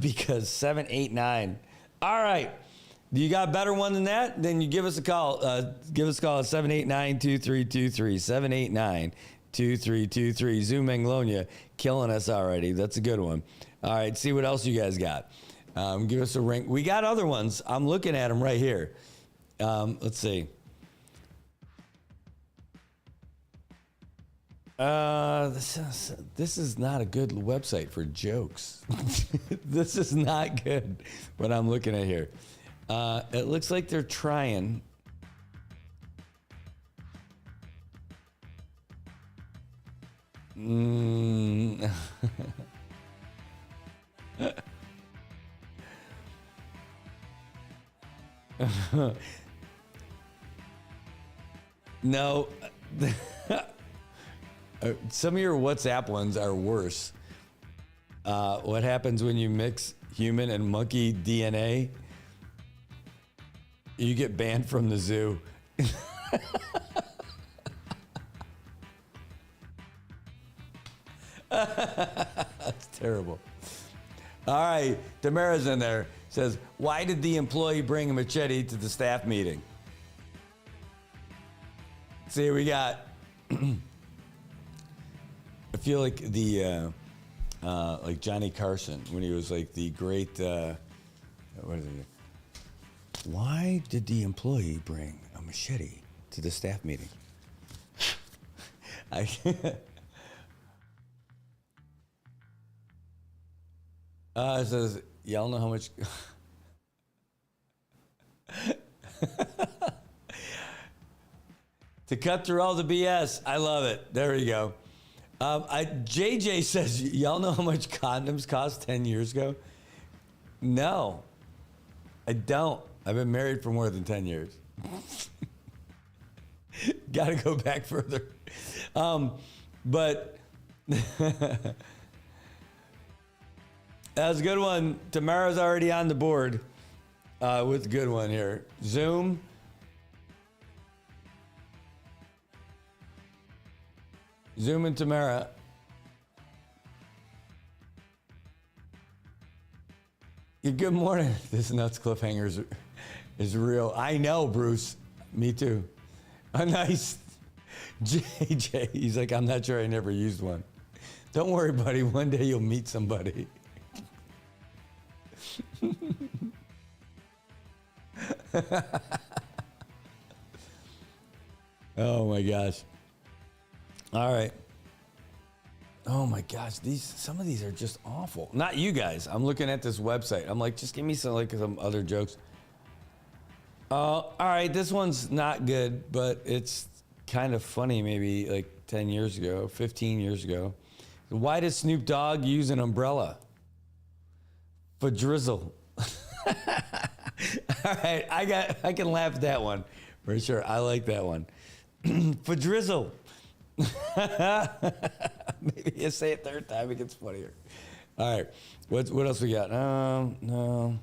Because 7, 8, 9. All right. Do you got a better one than that? Then you give us a call. Give us a call at 789-2323. 789-2323. Zoom Manglonia killing us already. That's a good one. All right, see what else you guys got. Give us a ring. We got other ones. I'm looking at them right here. Let's see. This is not a good website for jokes. This is not good. What I'm looking at here. It looks like they're trying. No. Some of your WhatsApp ones are worse. What happens when you mix human and monkey DNA? You get banned from the zoo. That's terrible. All right, Tamara's in there. Says, why did the employee bring a machete to the staff meeting? See, we got. I feel like the like Johnny Carson when he was like the great. What is it? Why did the employee bring a machete to the staff meeting? It says, y'all know how much. To cut through all the BS. I love it. There we go. JJ says, y'all know how much condoms cost 10 years ago? No, I don't. I've been married for more than 10 years. Got to go back further. But that was a good one. Tamara's already on the board with a good one here. Zoom. Zoom and Tamara. Good morning. This Nuts Cliffhanger is real. I know, Bruce. Me too. Nice. JJ, he's like, I'm not sure I never used one. Don't worry, buddy. One day you'll meet somebody. Oh, my gosh. All right. Oh my gosh, some of these are just awful. Not you guys. I'm looking at this website. I'm like, just give me some other jokes. All right, this one's not good, but it's kind of funny. Maybe like 10 years ago, 15 years ago. Why does Snoop Dogg use an umbrella? For drizzle. All right, I can laugh at that one for sure. I like that one. For drizzle. Maybe you say it third time, it gets funnier. All right, what else we got? No.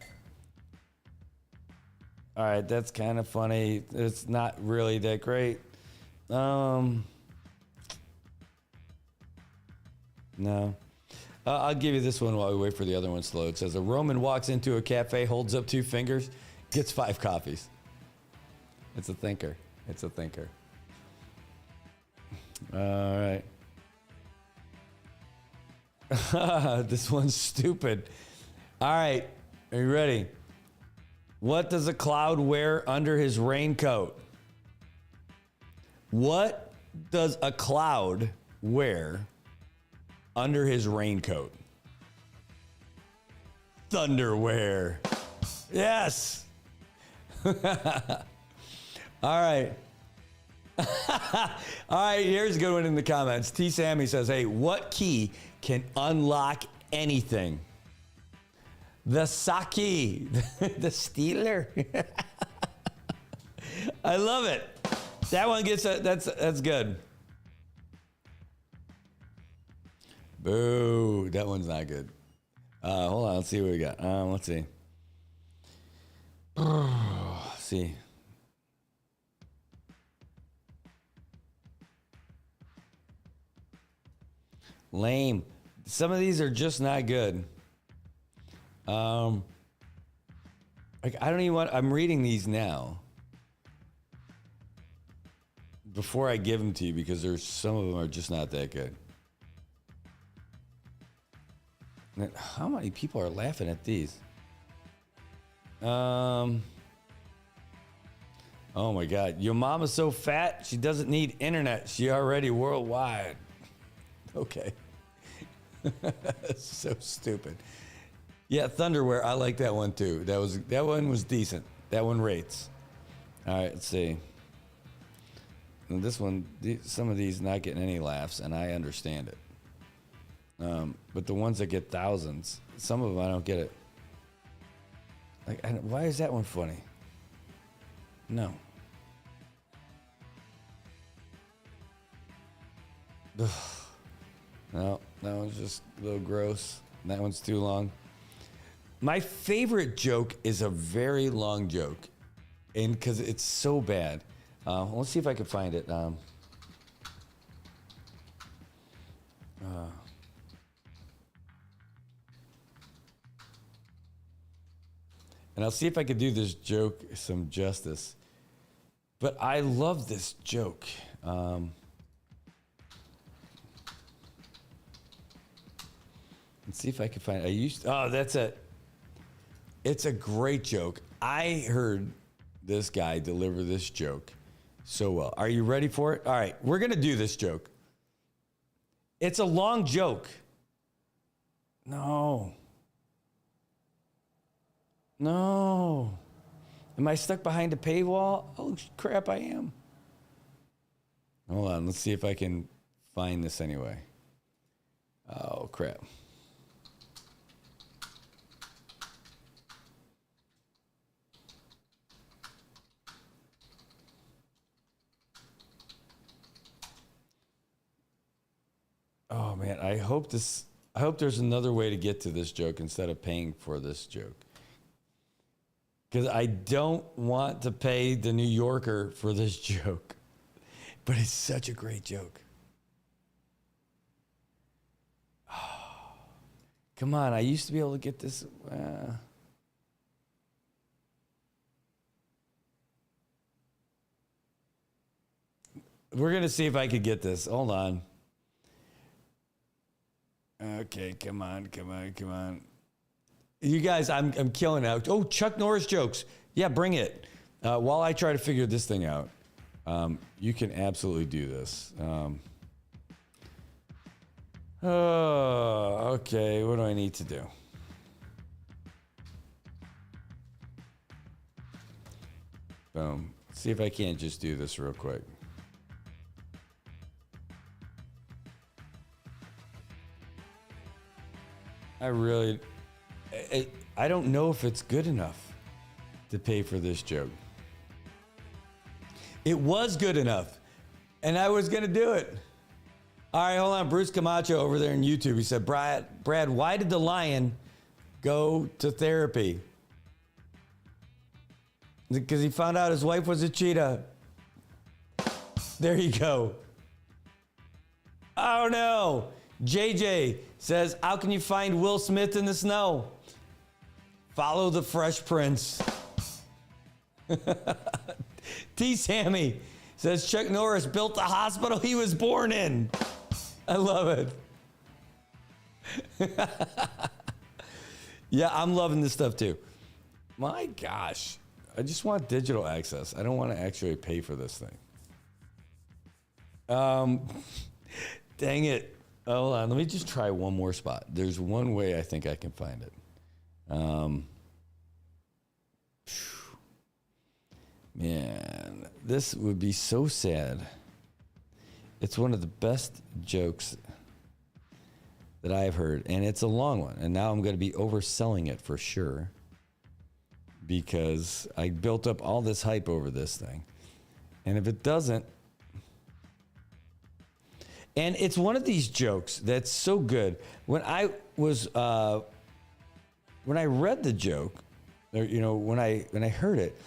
All right, that's kind of funny. It's not really that great. No. I'll give you this one while we wait for the other ones to load. It says a Roman walks into a cafe, holds up 2 fingers, gets 5 coffees. It's a thinker. All right. This one's stupid. All right. Are you ready? What does a cloud wear under his raincoat? What does a cloud wear under his raincoat? Thunderwear. Yes. All right. All right, here's a good one in the comments. T. Sammy says, hey, what key can unlock anything? The Saki, the Steeler. I love it. That one gets that's good. Boo, that one's not good. Hold on, let's see what we got. Let's see. See. Lame. Some of these are just not good. Like I don't even want. I'm reading these now before I give them to you because there's some of them are just not that good. And how many people are laughing at these? Oh my God! Your mama's so fat she doesn't need internet. She already worldwide. Okay. So stupid. Yeah, Thunderwear. I like that one too. That one was decent. That one rates. All right, let's see. And this one, some of these not getting any laughs, and I understand it. But the ones that get thousands, some of them I don't get it. Like, why is that one funny? No. No, that one's just a little gross. That one's too long. My favorite joke is a very long joke, and because it's so bad. Let's see if I can find it. And I'll see if I can do this joke some justice. But I love this joke. Let's see if I can find it. That's it. It's a great joke. I heard this guy deliver this joke so well. Are you ready for it? All right, we're going to do this joke. It's a long joke. No. Am I stuck behind a paywall? Oh, crap, I am. Hold on, let's see if I can find this anyway. Oh, crap. Oh man, I hope there's another way to get to this joke instead of paying for this joke. Because I don't want to pay the New Yorker for this joke. But it's such a great joke. Oh, come on, I used to be able to get this. We're going to see if I could get this. Hold on. Okay, come on. You guys, I'm killing out. Oh, Chuck Norris jokes. Yeah, bring it. While I try to figure this thing out, you can absolutely do this. Oh, okay. What do I need to do? Boom. See if I can't just do this real quick. I don't know if it's good enough to pay for this joke. It was good enough, and I was going to do it. All right, hold on. Bruce Camacho over there on YouTube. He said, Brad, why did the lion go to therapy? Because he found out his wife was a cheetah. There you go. Oh, no. JJ says, how can you find Will Smith in the snow? Follow the Fresh Prince. T. Sammy says, Chuck Norris built the hospital he was born in. I love it. Yeah, I'm loving this stuff too. My gosh. I just want digital access. I don't want to actually pay for this thing. Dang it. Hold on. Let me just try one more spot. There's one way I think I can find it. Man, this would be so sad. It's one of the best jokes that I've heard, and it's a long one. And now I'm going to be overselling it for sure because I built up all this hype over this thing. And if it doesn't, and it's one of these jokes that's so good. When I read the joke, or when I heard it,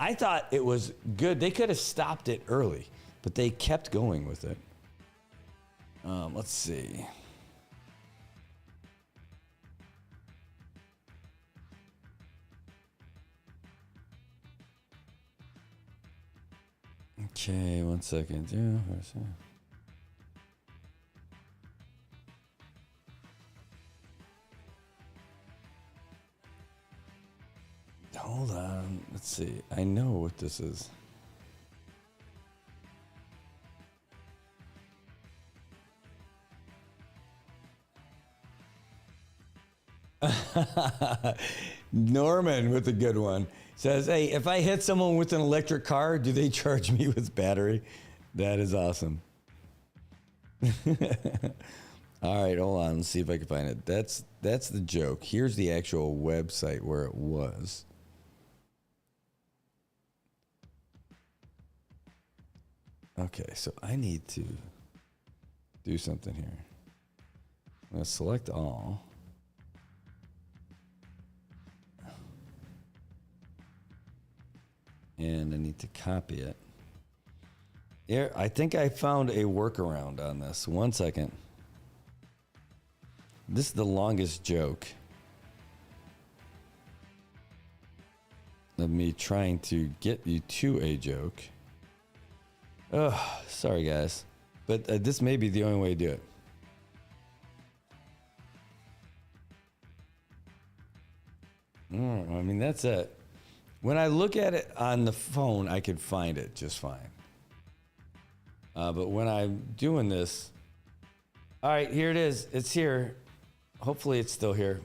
I thought it was good. They could have stopped it early, but they kept going with it. Let's see. Okay, 1 second. Yeah, hold on. Let's see. I know what this is. Norman with a good one says, hey, if I hit someone with an electric car, do they charge me with battery? That is awesome. All right, hold on. Let's see if I can find it. That's the joke. Here's the actual website where it was. Okay, so I need to do something here. I'm going to select all. And I need to copy it. Here, I think I found a workaround on this. 1 second. This is the longest joke of me trying to get you to a joke. Oh, sorry, guys. But this may be the only way to do it. I mean, that's it. When I look at it on the phone, I can find it just fine. But when I'm doing this, all right, here it is. It's here. Hopefully it's still here.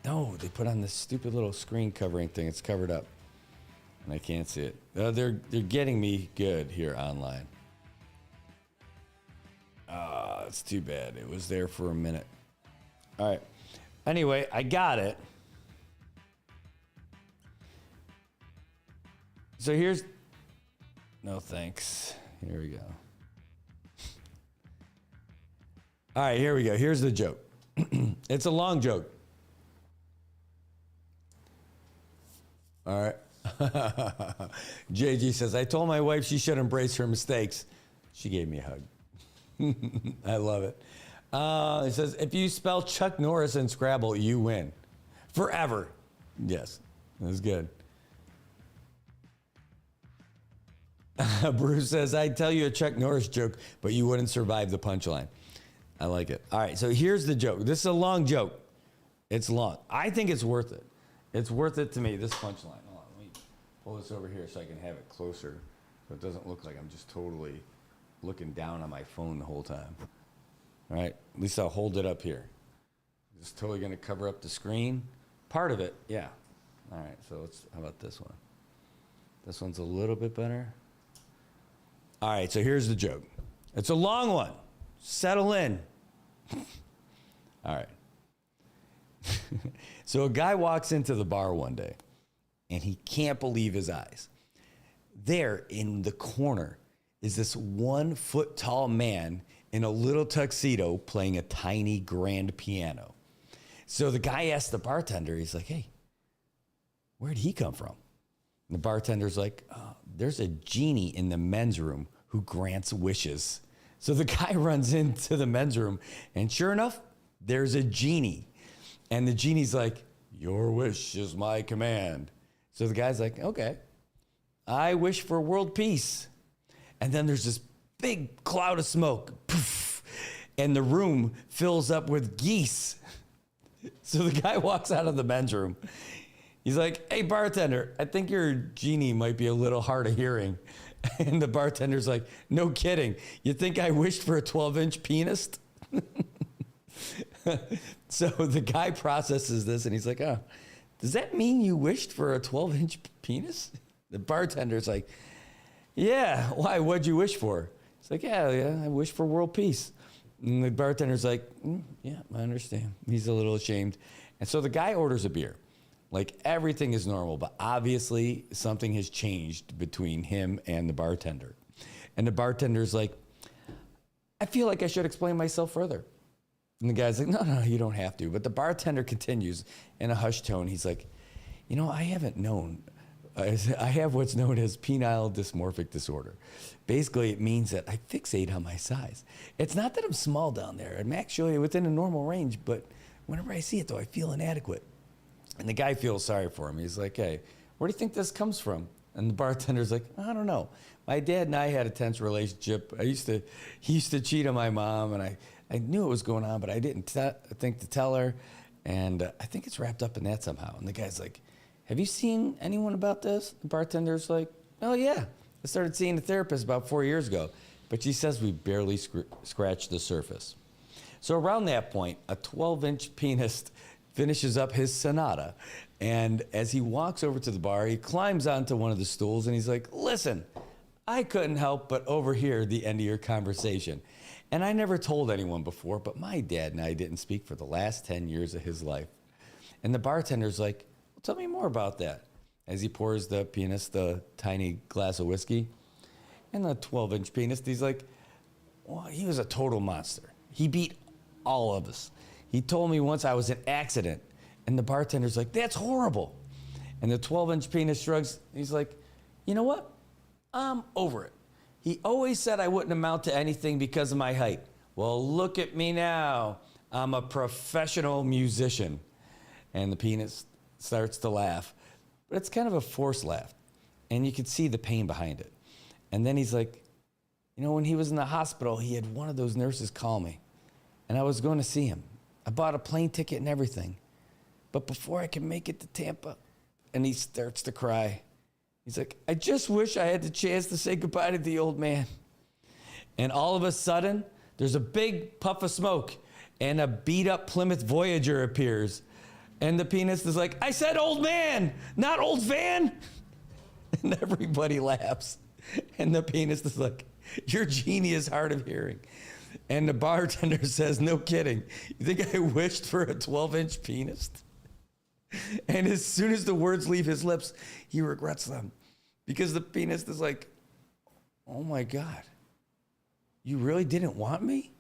No, they put on this stupid little screen covering thing. It's covered up, and I can't see it. They're getting me good here online. It's too bad. It was there for a minute. All right. Anyway, I got it. So here's... No, thanks. Here we go. All right, here we go. Here's the joke. It's a long joke. All right. JG says, I told my wife she should embrace her mistakes. She gave me a hug. I love it. It says, if you spell Chuck Norris in Scrabble, you win. Forever. Yes, that's good. Bruce says, I'd tell you a Chuck Norris joke, but you wouldn't survive the punchline. I like it. All right, so here's the joke. This is a long joke. It's long. I think it's worth it. It's worth it to me, this punchline. Hold on, let me pull this over here so I can have it closer so it doesn't look like I'm just totally looking down on my phone the whole time. All right, at least I'll hold it up here. It's totally going to cover up the screen. Part of it, yeah. All right, so how about this one? This one's a little bit better. All right, so here's the joke. It's a long one. Settle in. All right. So a guy walks into the bar one day, and he can't believe his eyes. There in the corner is this 1 foot tall man in a little tuxedo playing a tiny grand piano. So the guy asked the bartender, he's like, hey, where'd he come from? And the bartender's like, oh, there's a genie in the men's room who grants wishes. So the guy runs into the men's room, and sure enough, there's a genie. And the genie's like, your wish is my command. So the guy's like, okay, I wish for world peace. And then there's this big cloud of smoke, poof, and the room fills up with geese. So the guy walks out of the men's room. He's like, hey, bartender, I think your genie might be a little hard of hearing. And the bartender's like, no kidding. You think I wished for a 12-inch penis? So the guy processes this, and he's like, oh, does that mean you wished for a 12-inch penis? The bartender's like, yeah, why? What'd you wish for? He's like, yeah, I wish for world peace. And the bartender's like, yeah, I understand. He's a little ashamed. And so the guy orders a beer. Like, everything is normal, but obviously something has changed between him and the bartender. And the bartender's like, I feel like I should explain myself further. And the guy's like, no, you don't have to. But the bartender continues in a hushed tone. He's like, I haven't known. I have what's known as penile dysmorphic disorder. Basically, it means that I fixate on my size. It's not that I'm small down there. I'm actually within a normal range, but whenever I see it, though, I feel inadequate. And the guy feels sorry for him. He's like, hey, where do you think this comes from? And the bartender's like, I don't know. My dad and I had a tense relationship. He used to cheat on my mom, and I knew it was going on, but I didn't think to tell her. And I think it's wrapped up in that somehow. And the guy's like, have you seen anyone about this? The bartender's like, oh, yeah. I started seeing a therapist about 4 years ago, but she says we barely scratched the surface. So around that point, a 12-inch penis finishes up his sonata. And as he walks over to the bar, he climbs onto one of the stools, and he's like, listen, I couldn't help but overhear the end of your conversation. And I never told anyone before, but my dad and I didn't speak for the last 10 years of his life. And the bartender's like, well, tell me more about that. As he pours the pianist the tiny glass of whiskey. And the 12-inch pianist, he's like, well, he was a total monster. He beat all of us. He told me once I was an accident. And the bartender's like, that's horrible. And the 12-inch pianist shrugs. He's like, you know what? I'm over it. He always said I wouldn't amount to anything because of my height. Well, look at me now. I'm a professional musician. And the pianist starts to laugh. But it's kind of a forced laugh. And you can see the pain behind it. And then he's like, when he was in the hospital, he had one of those nurses call me. And I was going to see him. I bought a plane ticket and everything. But before I could make it to Tampa, and he starts to cry. He's like, I just wish I had the chance to say goodbye to the old man. And all of a sudden, there's a big puff of smoke, and a beat-up Plymouth Voyager appears. And the pianist is like, I said old man, not old van. And everybody laughs. And the pianist is like, your genie is hard of hearing. And the bartender says, no kidding. You think I wished for a 12-inch penis? And as soon as the words leave his lips, he regrets them. Because the pianist is like, oh my God, you really didn't want me?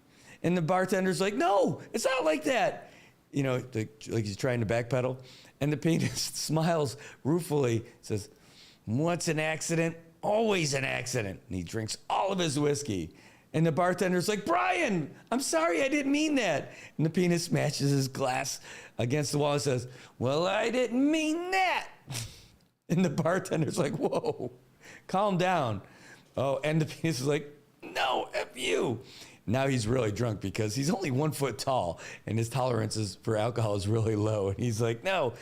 And the bartender's like, no, it's not like that. Like he's trying to backpedal. And the pianist smiles ruefully, says, what's an accident? Always an accident. And he drinks all of his whiskey. And the bartender's like, Brian, I'm sorry, I didn't mean that. And the pianist smashes his glass against the wall and says, well, I didn't mean that. And the bartender's like, whoa, calm down. Oh, and the pianist is like, no, F you. Now he's really drunk because he's only 1 foot tall and his tolerances for alcohol is really low. And he's like, no,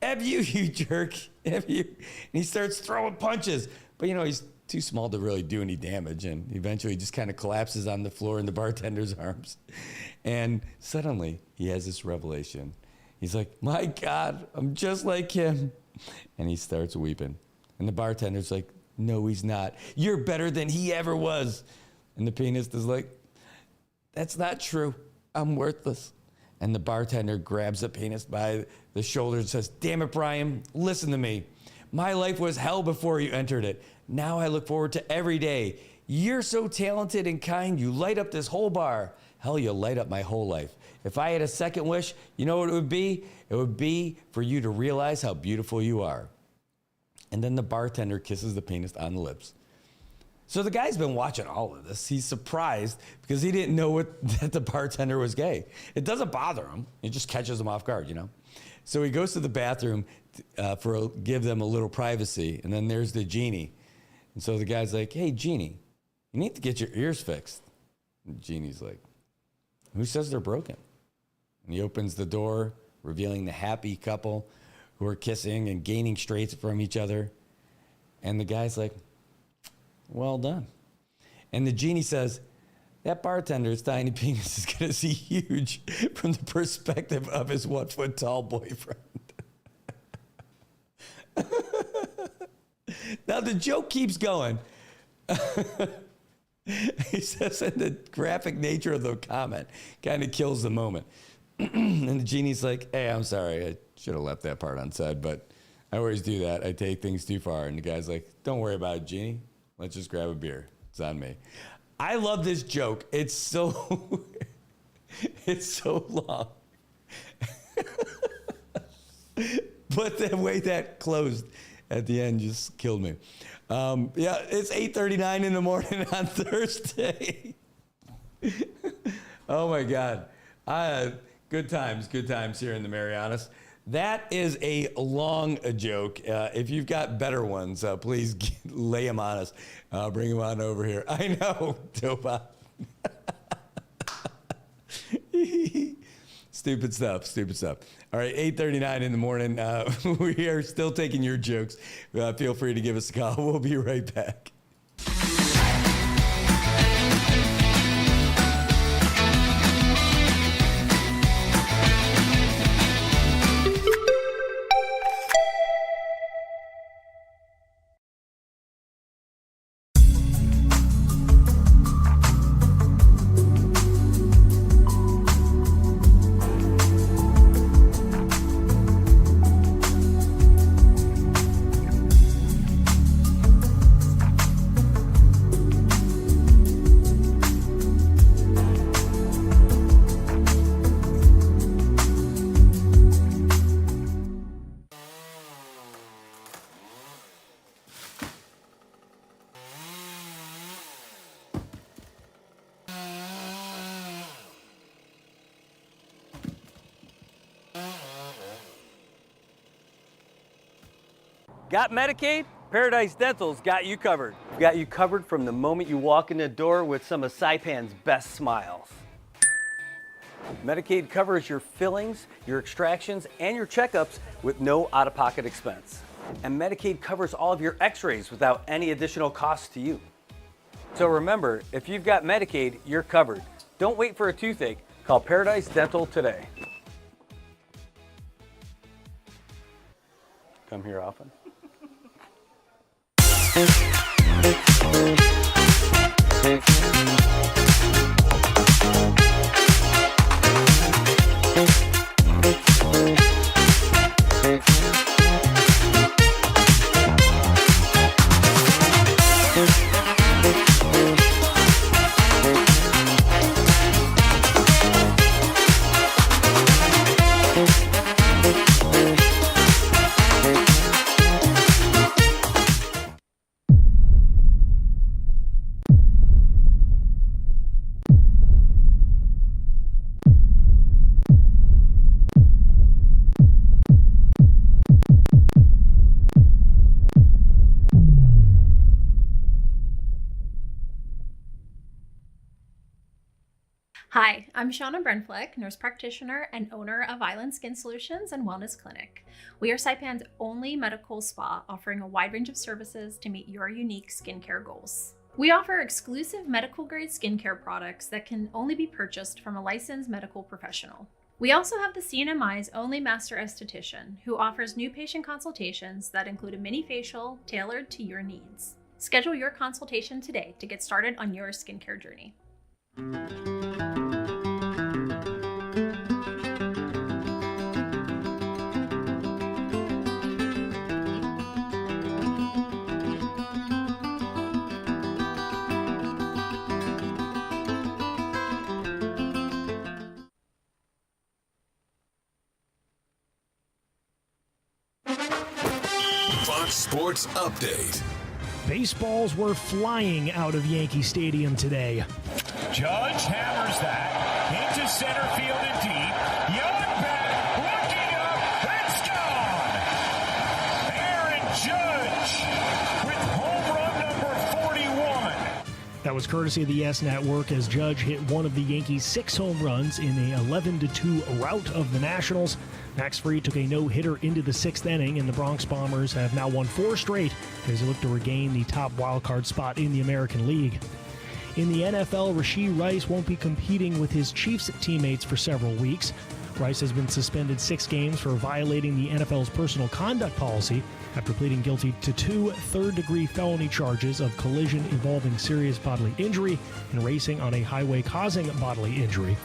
F you, you jerk, F you. And he starts throwing punches. But he's too small to really do any damage, and eventually just kind of collapses on the floor in the bartender's arms. And suddenly he has this revelation. He's like, my God, I'm just like him. And he starts weeping. And the bartender's like, no, he's not. You're better than he ever was. And the pianist is like, that's not true. I'm worthless. And the bartender grabs the pianist by the shoulder and says, damn it, Brian, listen to me. My life was hell before you entered it. Now I look forward to every day. You're so talented and kind. You light up this whole bar. Hell, you light up my whole life. If I had a second wish, you know what it would be? It would be for you to realize how beautiful you are. And then the bartender kisses the pianist on the lips. So the guy's been watching all of this. He's surprised because he didn't know that the bartender was gay. It doesn't bother him. It just catches him off guard, you know? So he goes to the bathroom give them a little privacy. And then there's the genie. And so the guy's like, hey, genie, you need to get your ears fixed. And the genie's like, who says they're broken? And he opens the door, revealing the happy couple who are kissing and gaining straights from each other. And the guy's like, well done. And the genie says, that bartender's tiny penis is going to see huge from the perspective of his 1 foot tall boyfriend. Now the joke keeps going. He says, and the graphic nature of the comment kind of kills the moment. And the genie's like, hey, I'm sorry. I should have left that part unsaid, but I always do that. I take things too far. And the guy's like, don't worry about it, genie. Let's just grab a beer. It's on me. I love this joke. It's so, it's so long. But the way that closed at the end just killed me. Yeah, it's 8:39 in the morning on Thursday. Oh my God. Good times here in the Marianas. That is a long joke. If you've got better ones, please lay them on us. Bring them on over here. I know, Topa. Stupid stuff. All right, 8:39 in the morning. We are still taking your jokes. Feel free to give us a call. We'll be right back. Got Medicaid? Paradise Dental's got you covered. Got you covered from the moment you walk in the door with some of Saipan's best smiles. Medicaid covers your fillings, your extractions, and your checkups with no out-of-pocket expense. And Medicaid covers all of your x-rays without any additional cost to you. So remember, if you've got Medicaid, you're covered. Don't wait for a toothache. Call Paradise Dental today. Come here often. Hi, I'm Shauna Brenfleck, nurse practitioner and owner of Island Skin Solutions and Wellness Clinic. We are Saipan's only medical spa offering a wide range of services to meet your unique skincare goals. We offer exclusive medical-grade skincare products that can only be purchased from a licensed medical professional. We also have the CNMI's only master esthetician, who offers new patient consultations that include a mini facial tailored to your needs. Schedule your consultation today to get started on your skincare journey. Fox Sports Update. Baseballs were flying out of Yankee Stadium today. Judge hammers that into center field and deep. Young back, looking up. It's gone. Aaron Judge with home run number 41. That was courtesy of the Yes Network as Judge hit one of the Yankees' 6 home runs in a 11-2 rout of the Nationals. Max Fried took a no-hitter into the 6th inning, and the Bronx Bombers have now won 4 straight as they look to regain the top wildcard spot in the American League. In the NFL, Rashee Rice won't be competing with his Chiefs teammates for several weeks. Rice has been suspended 6 games for violating the NFL's personal conduct policy after pleading guilty to 2 third-degree felony charges of collision involving serious bodily injury and racing on a highway causing bodily injury.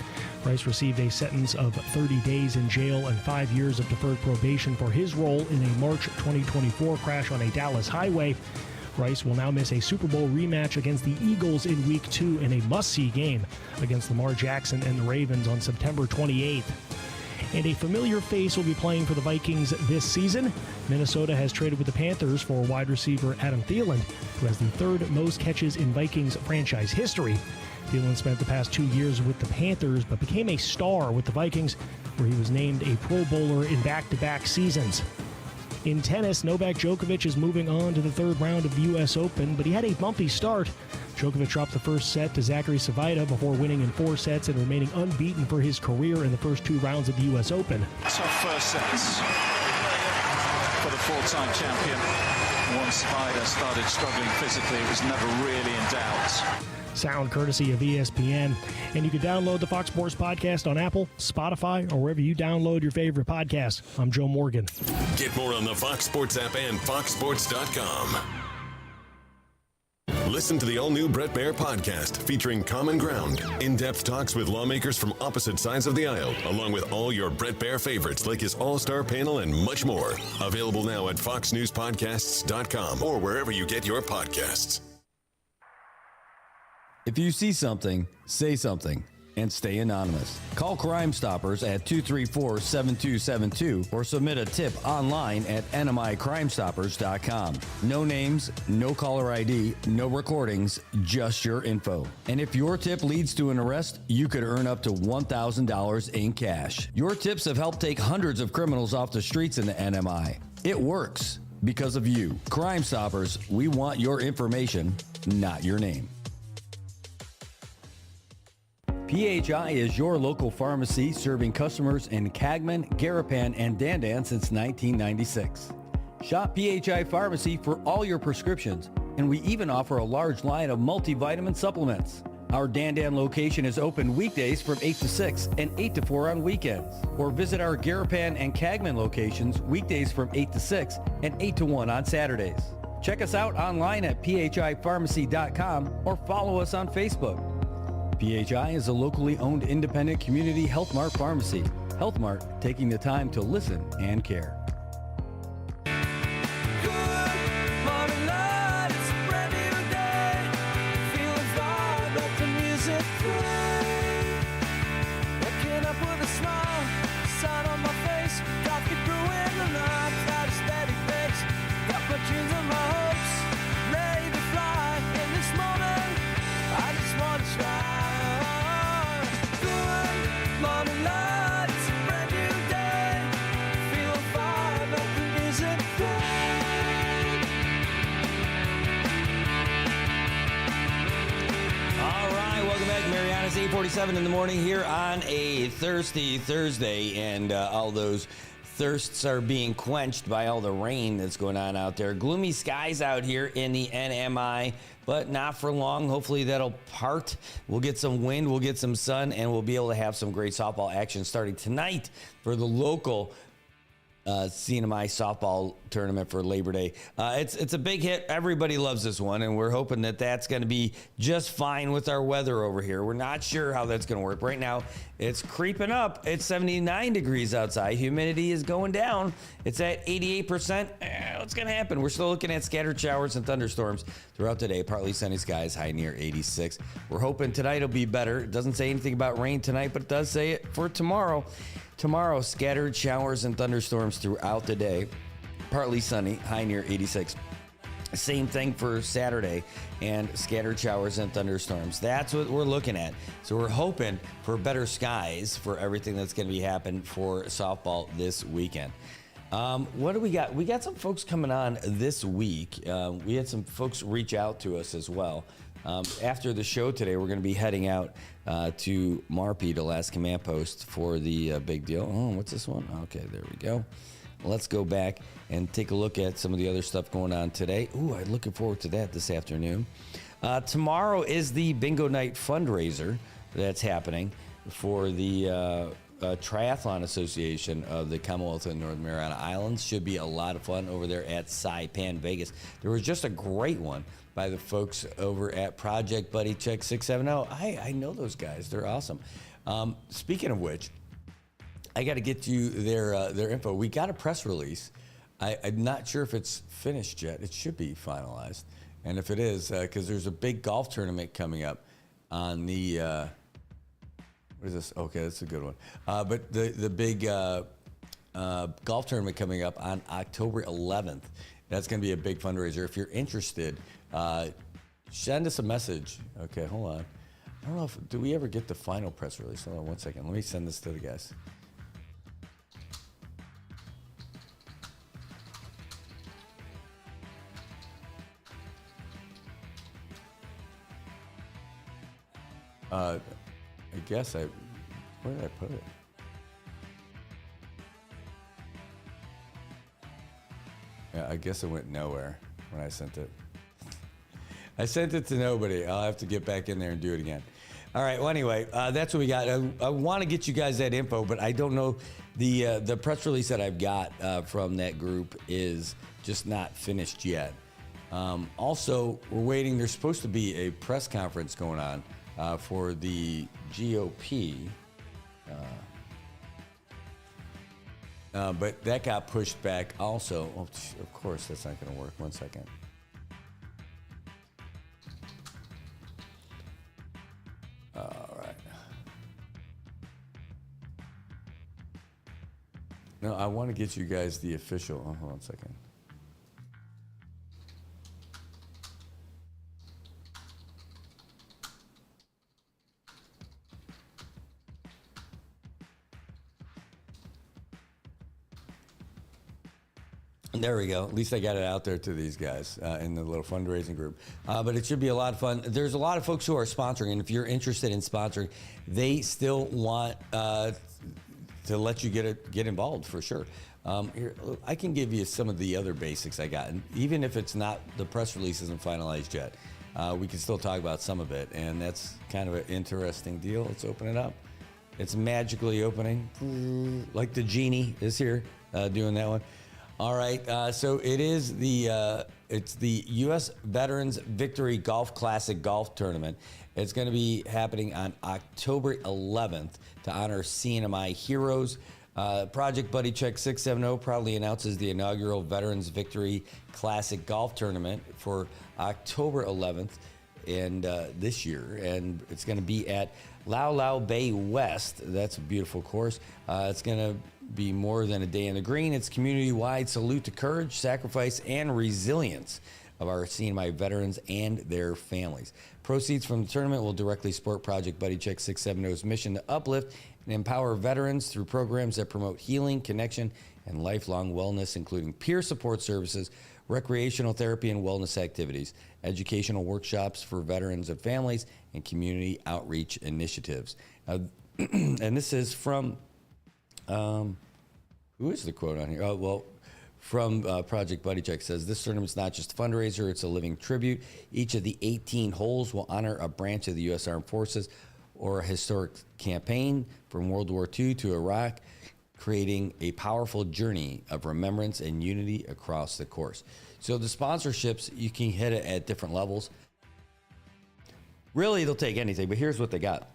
Rice received a sentence of 30 days in jail and 5 years of deferred probation for his role in a March 2024 crash on a Dallas highway. Rice will now miss a Super Bowl rematch against the Eagles in Week 2 in a must-see game against Lamar Jackson and the Ravens on September 28th. And a familiar face will be playing for the Vikings this season. Minnesota has traded with the Panthers for wide receiver Adam Thielen, who has the 3rd most catches in Vikings franchise history. Thielen spent the past 2 years with the Panthers, but became a star with the Vikings, where he was named a Pro Bowler in back-to-back seasons. In tennis, Novak Djokovic is moving on to the 3rd round of the U.S. Open, but he had a bumpy start. Djokovic dropped the first set to Zachary Savita before winning in 4 sets and remaining unbeaten for his career in the first 2 rounds of the U.S. Open. Tough first sets for the 4-time champion. Once Savita started struggling physically, it was never really in doubt. Sound courtesy of ESPN. And you can download the Fox Sports Podcast on Apple, Spotify, or wherever you download your favorite podcasts. I'm Joe Morgan. Get more on the Fox Sports app and foxsports.com. Listen to the all-new Brett Baier podcast featuring Common Ground, in-depth talks with lawmakers from opposite sides of the aisle, along with all your Brett Baier favorites like his all-star panel and much more. Available now at foxnewspodcasts.com or wherever you get your podcasts. If you see something, say something, and stay anonymous. Call Crime Stoppers at 234-7272 or submit a tip online at nmicrimestoppers.com. No names, no caller ID, no recordings, just your info. And if your tip leads to an arrest, you could earn up to $1,000 in cash. Your tips have helped take hundreds of criminals off the streets in the NMI. It works because of you. Crime Stoppers, we want your information, not your name. PHI is your local pharmacy serving customers in Cagman, Garapan, and Dandan since 1996. Shop PHI Pharmacy for all your prescriptions, and we even offer a large line of multivitamin supplements. Our Dandan location is open weekdays from 8 to 6 and 8 to 4 on weekends. Or visit our Garapan and Cagman locations weekdays from 8 to 6 and 8 to 1 on Saturdays. Check us out online at phipharmacy.com or follow us on Facebook. PHI is a locally owned independent community Health Mart pharmacy. Health Mart, taking the time to listen and care. Morning light, it's a brand new day. Feel fine. 7:47 in the morning here on a thirsty Thursday, and all those thirsts are being quenched by all the rain that's going on out there. Gloomy skies out here in the NMI, but not for long. Hopefully that'll part. We'll get some wind, we'll get some sun, and we'll be able to have some great softball action starting tonight for the local CNMI softball tournament for Labor Day. It's a big hit. Everybody loves this one, and we're hoping that that's going to be just fine with our weather over here. We're not sure how that's going to work. Right now, it's creeping up. It's 79 degrees outside. Humidity is going down. It's at 88%. What's going to happen? We're still looking at scattered showers and thunderstorms throughout the day. Partly sunny skies, high near 86. We're hoping tonight will be better. It doesn't say anything about rain tonight, but it does say it for tomorrow. Tomorrow, scattered showers and thunderstorms throughout the day. Partly sunny, high near 86. Same thing for Saturday, and scattered showers and thunderstorms. That's what we're looking at. So we're hoping for better skies for everything that's going to be happening for softball this weekend. What do we got? We got some folks coming on this week. We had some folks reach out to us as well. After the show today, we're going to be heading out to Marpy, to Last Command Post, for the big deal. Oh, what's this one? Okay, there we go. Let's go back and take a look at some of the other stuff going on today. Ooh, I'm looking forward to that this afternoon. Tomorrow is the Bingo Night fundraiser that's happening for the Triathlon Association of the Commonwealth and Northern Mariana Islands. Should be a lot of fun over there at Saipan Vegas. There was just a great one by the folks over at Project Buddy Check 670. I know those guys. They're awesome. Speaking of which, I got to get you their info. We got a press release. I'm not sure if it's finished yet. It should be finalized. And if it is, because there's a big golf tournament coming up on the, what is this? Okay, that's a good one. But the big golf tournament coming up on October 11th. That's going to be a big fundraiser. If you're interested, send us a message. Okay, hold on. I don't know do we ever get the final press release? Hold on 1 second. Let me send this to the guys. I guess where did I put it? Yeah, I guess it went nowhere when I sent it. I sent it to nobody. I'll have to get back in there and do it again. All right, well, anyway, that's what we got. I want to get you guys that info, but I don't know. The press release that I've got from that group is just not finished yet. Also, we're waiting. There's supposed to be a press conference going on for the GOP, but that got pushed back also. Oh, of course, that's not going to work. 1 second. All right. No, I want to get you guys the official. Oh, hold on a second. There we go. At least I got it out there to these guys in the little fundraising group. But it should be a lot of fun. There's a lot of folks who are sponsoring, and if you're interested in sponsoring, they still want to let you get involved for sure. Here, I can give you some of the other basics I got, and even if it's not, the press release isn't finalized yet, we can still talk about some of it, and that's kind of an interesting deal. Let's open it up. It's magically opening, like the genie is here doing that one. All right, so it is it's the U.S. Veterans Victory Golf Classic Golf Tournament. It's going to be happening on October 11th to honor CNMI heroes. Project Buddy Check 670 proudly announces the inaugural Veterans Victory Classic Golf Tournament for October 11th and this year, and it's going to be at Lau Lau Bay West. That's a beautiful course. It's going to be more than a day in the green. It's community-wide salute to courage, sacrifice, and resilience of our CNMI veterans and their families. Proceeds from the tournament will directly support Project Buddy Check 670's mission to uplift and empower veterans through programs that promote healing, connection, and lifelong wellness, including peer support services, recreational therapy and wellness activities, educational workshops for veterans and families, and community outreach initiatives. And this is from, who is the quote on here? Oh, well, from Project Buddy Check says, this tournament's not just a fundraiser, it's a living tribute. Each of the 18 holes will honor a branch of the U.S. Armed Forces or a historic campaign from World War II to Iraq, creating a powerful journey of remembrance and unity across the course. So the sponsorships, you can hit it at different levels. Really, they'll take anything, but here's what they got.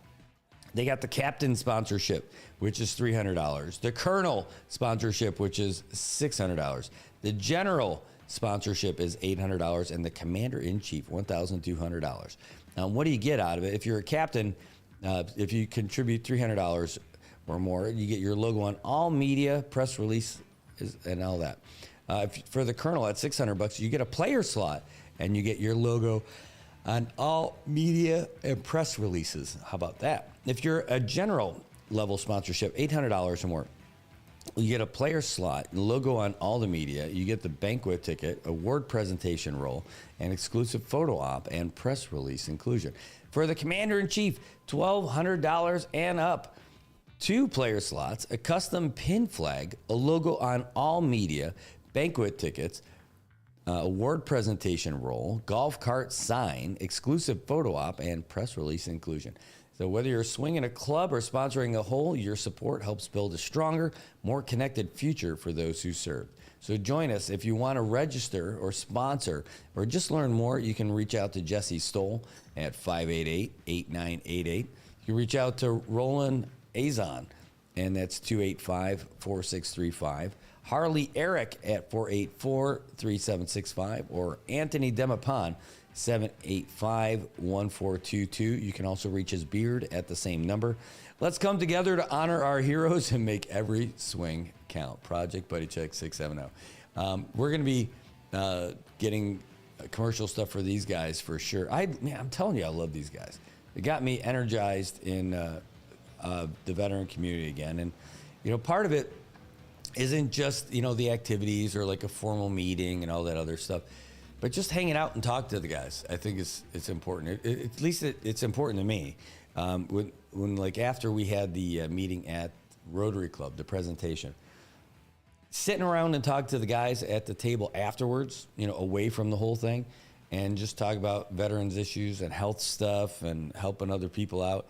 They got the captain sponsorship, which is $300. The colonel sponsorship, which is $600. The general sponsorship is $800, and the commander-in-chief, $1,200. Now, what do you get out of it? If you're a captain, if you contribute $300 or more, you get your logo on all media, press release, and all that. For the colonel, at $600, you get a player slot, and you get your logo on all media and press releases. How about that? If you're a general level sponsorship, $800 or more, you get a player slot, logo on all the media, you get the banquet ticket, award presentation role, and exclusive photo op and press release inclusion. For the commander-in-chief, $1,200 and up. 2 player slots, a custom pin flag, a logo on all media, banquet tickets, award presentation role, golf cart sign, exclusive photo op, and press release inclusion. So whether you're swinging a club or sponsoring a hole, your support helps build a stronger, more connected future for those who serve. So join us. If you want to register or sponsor or just learn more, you can reach out to Jesse Stoll at 588-8988. You can reach out to Roland Azon, and that's 285-4635. Harley Eric at 484-3765, or Anthony Demapan, 785-1422. You can also reach his beard at the same number. Let's come together to honor our heroes and make every swing count. Project Buddy Check 670. We're going to be getting commercial stuff for these guys for sure. I'm telling you, I love these guys. They got me energized in the veteran community again. And, part of it isn't just, the activities or like a formal meeting and all that other stuff, but just hanging out and talk to the guys. I think it's important. At least it's important to me. When like after we had the meeting at Rotary Club, the presentation, sitting around and talk to the guys at the table afterwards, away from the whole thing, and just talk about veterans issues and health stuff and helping other people out.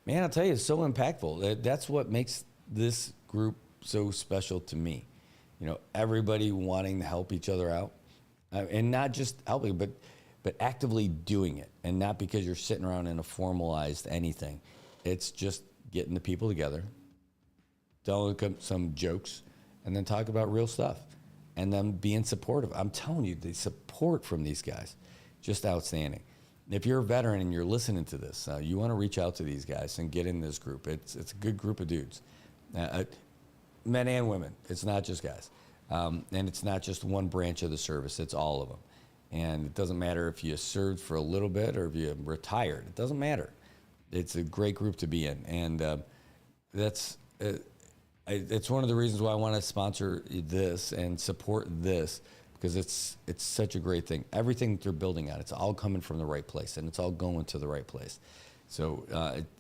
Man, I'll tell you, it's so impactful. That's what makes this group so special to me. Everybody wanting to help each other out, and not just helping, but actively doing it, and not because you're sitting around in a formalized anything. It's just getting the people together, telling some jokes, and then talk about real stuff, and then being supportive. I'm telling you, the support from these guys, just outstanding. If you're a veteran and you're listening to this, you want to reach out to these guys and get in this group. It's a good group of dudes, men and women. It's not just guys. And it's not just one branch of the service. It's all of them. And it doesn't matter if you served for a little bit or if you retired. It doesn't matter. It's a great group to be in. And it's one of the reasons why I want to sponsor this and support this, because it's such a great thing. Everything that they're building on, it's all coming from the right place, and it's all going to the right place. So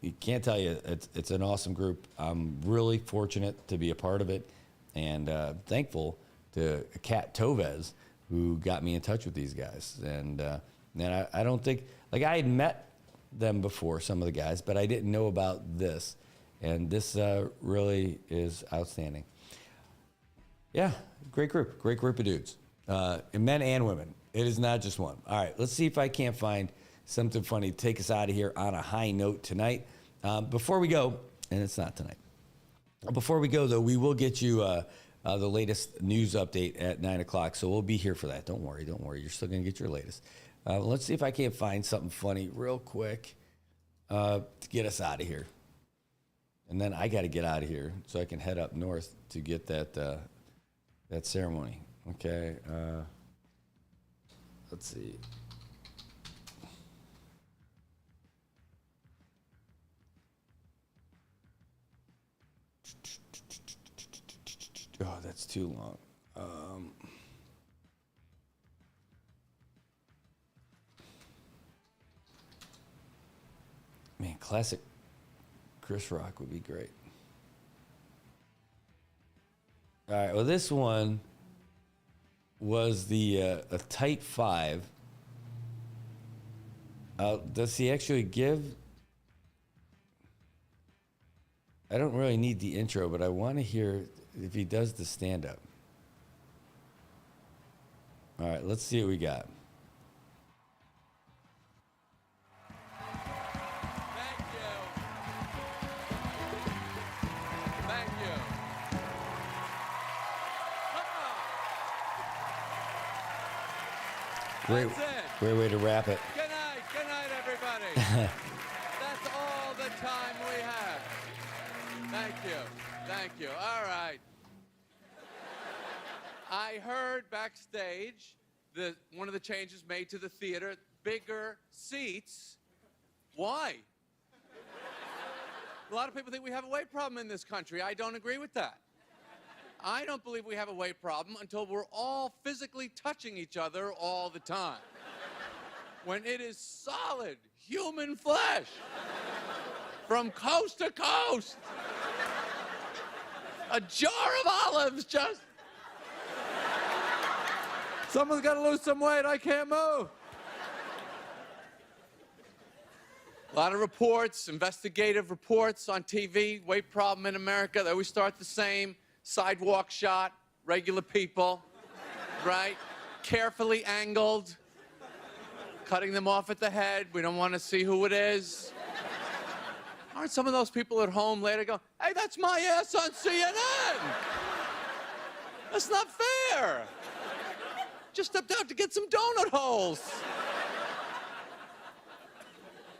you can't tell you, it's an awesome group. I'm really fortunate to be a part of it, and thankful to Kat Tovez, who got me in touch with these guys. And I don't think, like, I had met them before, some of the guys, but I didn't know about this. And this really is outstanding. Yeah, great group of dudes, men and women. It is not just one. All right, let's see if I can't find something funny to take us out of here on a high note tonight. Before we go, and it's not tonight. Before we go, though, we will get you the latest news update at 9 o'clock, so we'll be here for that. Don't worry. You're still going to get your latest. Let's see if I can't find something funny real quick to get us out of here. And then I got to get out of here so I can head up north to get that ceremony. Okay. Let's see. Oh, that's too long. Classic Chris Rock would be great. All right, well, this one was a tight 5. Does he actually give? I don't really need the intro, but I want to hear if he does the stand-up. All right, let's see what we got. Thank you. Great way to wrap it. Good night, everybody. That's all the time we have. Thank you. All right. I heard backstage that one of the changes made to the theater, bigger seats. Why? A lot of people think we have a weight problem in this country. I don't agree with that. I don't believe we have a weight problem until we're all physically touching each other all the time. When it is solid human flesh from coast to coast. A jar of olives just... Someone's got to lose some weight. I can't move. A lot of reports, investigative reports on TV, weight problem in America. They always start the same. Sidewalk shot, regular people, right? Carefully angled, cutting them off at the head. We don't want to see who it is. Aren't some of those people at home later go, hey, that's my ass on CNN? That's not fair. Just stepped out to get some donut holes.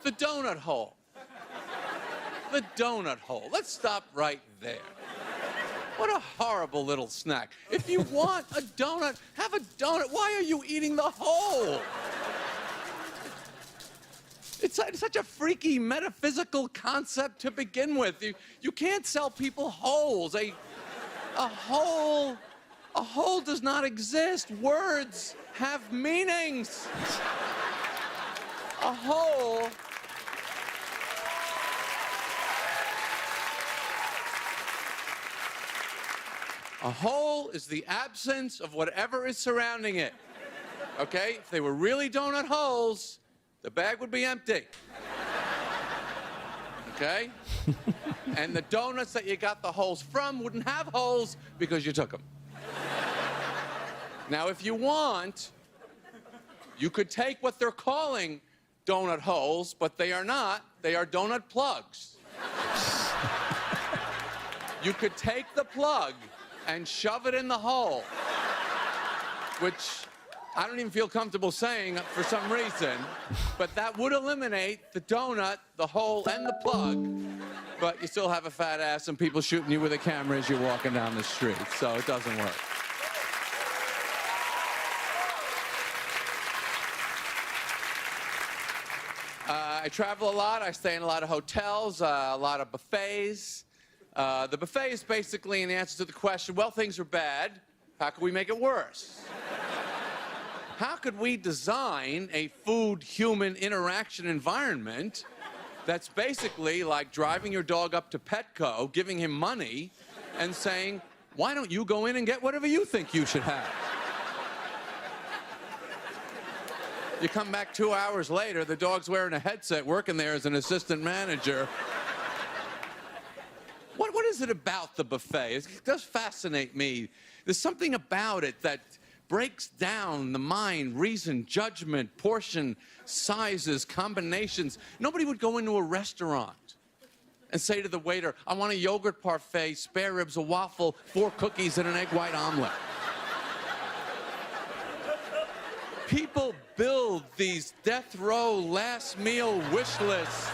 The donut hole. The donut hole. Let's stop right there. What a horrible little snack. If you want a donut, have a donut. Why are you eating the hole? It's such a freaky metaphysical concept to begin with. You can't sell people holes. A hole does not exist. Words have meanings. A hole... A hole is the absence of whatever is surrounding it. Okay? If they were really donut holes, the bag would be empty. Okay? And the donuts that you got the holes from wouldn't have holes because you took them. Now, if you want, you could take what they're calling donut holes, but they are not. They are donut plugs. You could take the plug and shove it in the hole, which I don't even feel comfortable saying for some reason, but that would eliminate the donut, the hole, and the plug, but you still have a fat ass and people shooting you with a camera as you're walking down the street, so it doesn't work. I travel a lot. I stay in a lot of hotels, a lot of buffets. The buffet is basically an answer to the question, well, things are bad. How can we make it worse? How could we design a food-human interaction environment that's basically like driving your dog up to Petco, giving him money, and saying, why don't you go in and get whatever you think you should have? You come back 2 hours later, the dog's wearing a headset, working there as an assistant manager. What is it about the buffet? It does fascinate me. There's something about it that breaks down the mind, reason, judgment, portion, sizes, combinations. Nobody would go into a restaurant and say to the waiter, I want a yogurt parfait, spare ribs, a waffle, 4 cookies, and an egg white omelet. People build these death row last meal wish lists.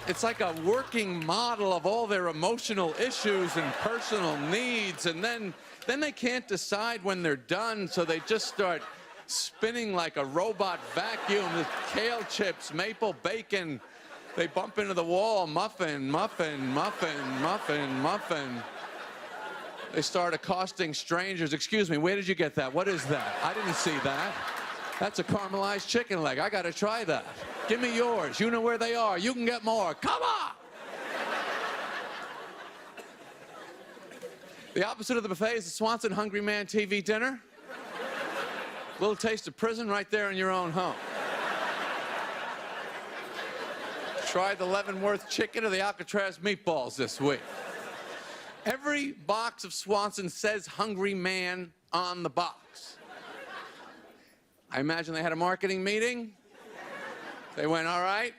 It's like a working model of all their emotional issues and personal needs, and then they can't decide when they're done, so they just start spinning like a robot vacuum with kale chips, maple bacon. They bump into the wall, muffin, muffin, muffin, muffin, muffin. They start accosting strangers. Excuse me, where did you get that? What is that? I didn't see that. That's a caramelized chicken leg. I got to try that. Give me yours. You know where they are. You can get more. Come on! The opposite of the buffet is the Swanson Hungry Man TV dinner. Little taste of prison right there in your own home. Try the Leavenworth chicken or the Alcatraz meatballs this week. Every box of Swanson says Hungry Man on the box. I imagine they had a marketing meeting. They went, all right,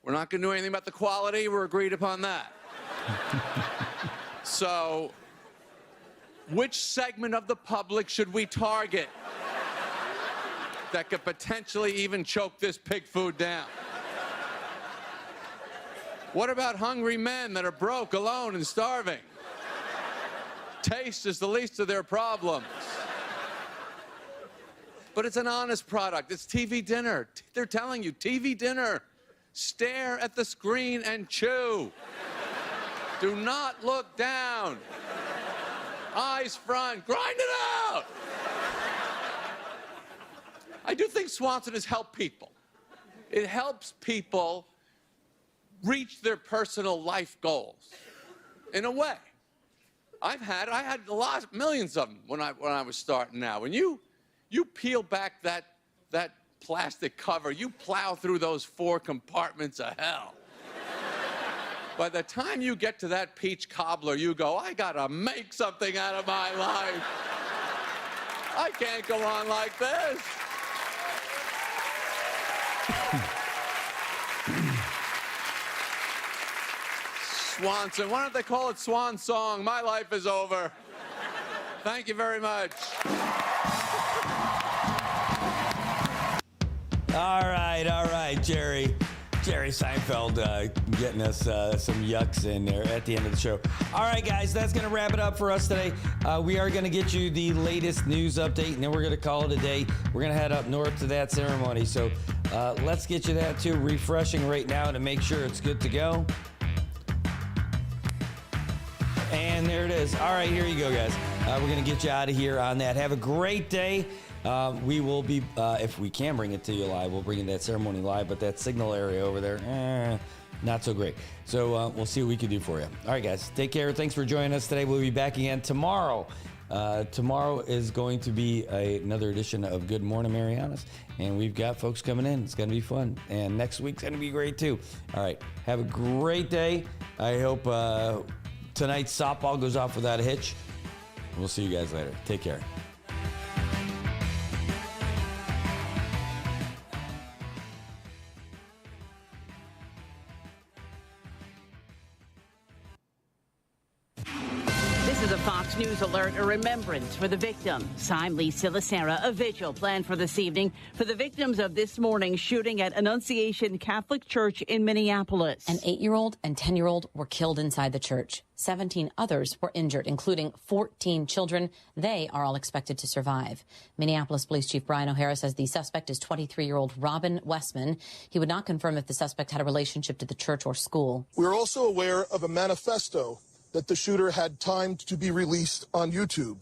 we're not going to do anything about the quality. We're agreed upon that. So, which segment of the public should we target that could potentially even choke this pig food down? What about hungry men that are broke, alone, and starving? Taste is the least of their problems. But it's an honest product. It's TV dinner. They're telling you, TV dinner. Stare at the screen and chew. Do not look down. Eyes front. Grind it out. I do think Swanson has helped people. It helps people reach their personal life goals. In a way. I had millions of them when I was starting out. When you peel back that plastic cover, you plow through those 4 compartments of hell. By the time you get to that peach cobbler, you go, I gotta make something out of my life. I can't go on like this. Swanson, why don't they call it Swan Song? My life is over. Thank you very much. All right, Jerry Seinfeld getting us some yucks in there at the end of the show. All right, guys, that's going to wrap it up for us today. We are going to get you the latest news update, and then we're going to call it a day. We're going to head up north to that ceremony. So let's get you that, too. Refreshing right now to make sure it's good to go. And there it is. All right, here you go, guys. We're going to get you out of here on that. Have a great day. We will be, if we can bring it to you live, we'll bring you that ceremony live, but that signal area over there, not so great. So we'll see what we can do for you. All right, guys, take care. Thanks for joining us today. We'll be back again tomorrow. Tomorrow is going to be another edition of Good Morning Marianas, and we've got folks coming in. It's going to be fun, and next week's going to be great, too. All right, have a great day. I hope tonight's softball goes off without a hitch. We'll see you guys later. Take care. Fox News alert, a remembrance for the victims. I'm Lisa Lacera. A vigil planned for this evening for the victims of this morning's shooting at Annunciation Catholic Church in Minneapolis. An 8-year-old and 10-year-old were killed inside the church. 17 others were injured, including 14 children. They are all expected to survive. Minneapolis Police Chief Brian O'Hara says the suspect is 23-year-old Robin Westman. He would not confirm if the suspect had a relationship to the church or school. We're also aware of a manifesto that the shooter had timed to be released on YouTube.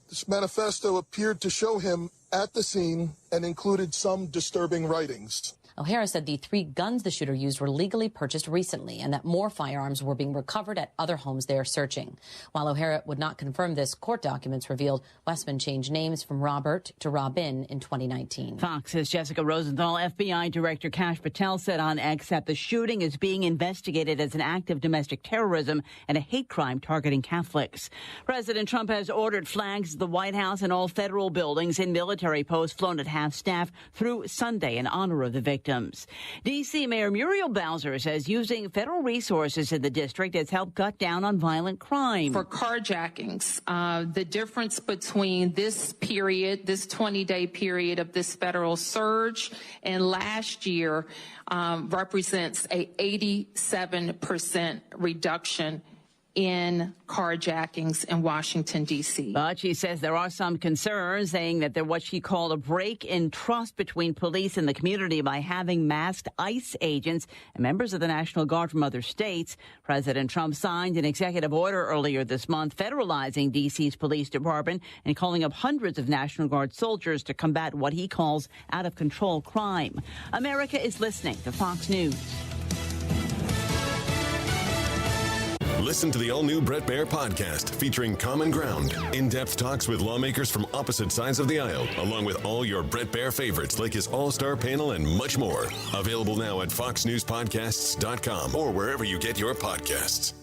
This manifesto appeared to show him at the scene and included some disturbing writings. O'Hara said the 3 guns the shooter used were legally purchased recently and that more firearms were being recovered at other homes they are searching. While O'Hara would not confirm this, court documents revealed Westman changed names from Robert to Robin in 2019. Fox's Jessica Rosenthal. FBI Director Kash Patel said on X that the shooting is being investigated as an act of domestic terrorism and a hate crime targeting Catholics. President Trump has ordered flags at the White House and all federal buildings and military posts flown at half-staff through Sunday in honor of the victims. D.C. Mayor Muriel Bowser says using federal resources in the district has helped cut down on violent crime. For carjackings, the difference between this period, this 20-day period of this federal surge and last year represents a 87% reduction in carjackings in Washington, D.C. But she says there are some concerns, saying that there what she called a break in trust between police and the community by having masked ICE agents and members of the National Guard from other states. President Trump signed an executive order earlier this month federalizing D.C.'s police department and calling up hundreds of National Guard soldiers to combat what he calls out-of-control crime. America is listening to Fox News. Listen to the all-new Brett Baier podcast featuring Common Ground, in-depth talks with lawmakers from opposite sides of the aisle, along with all your Brett Baier favorites like his all-star panel and much more. Available now at foxnewspodcasts.com or wherever you get your podcasts.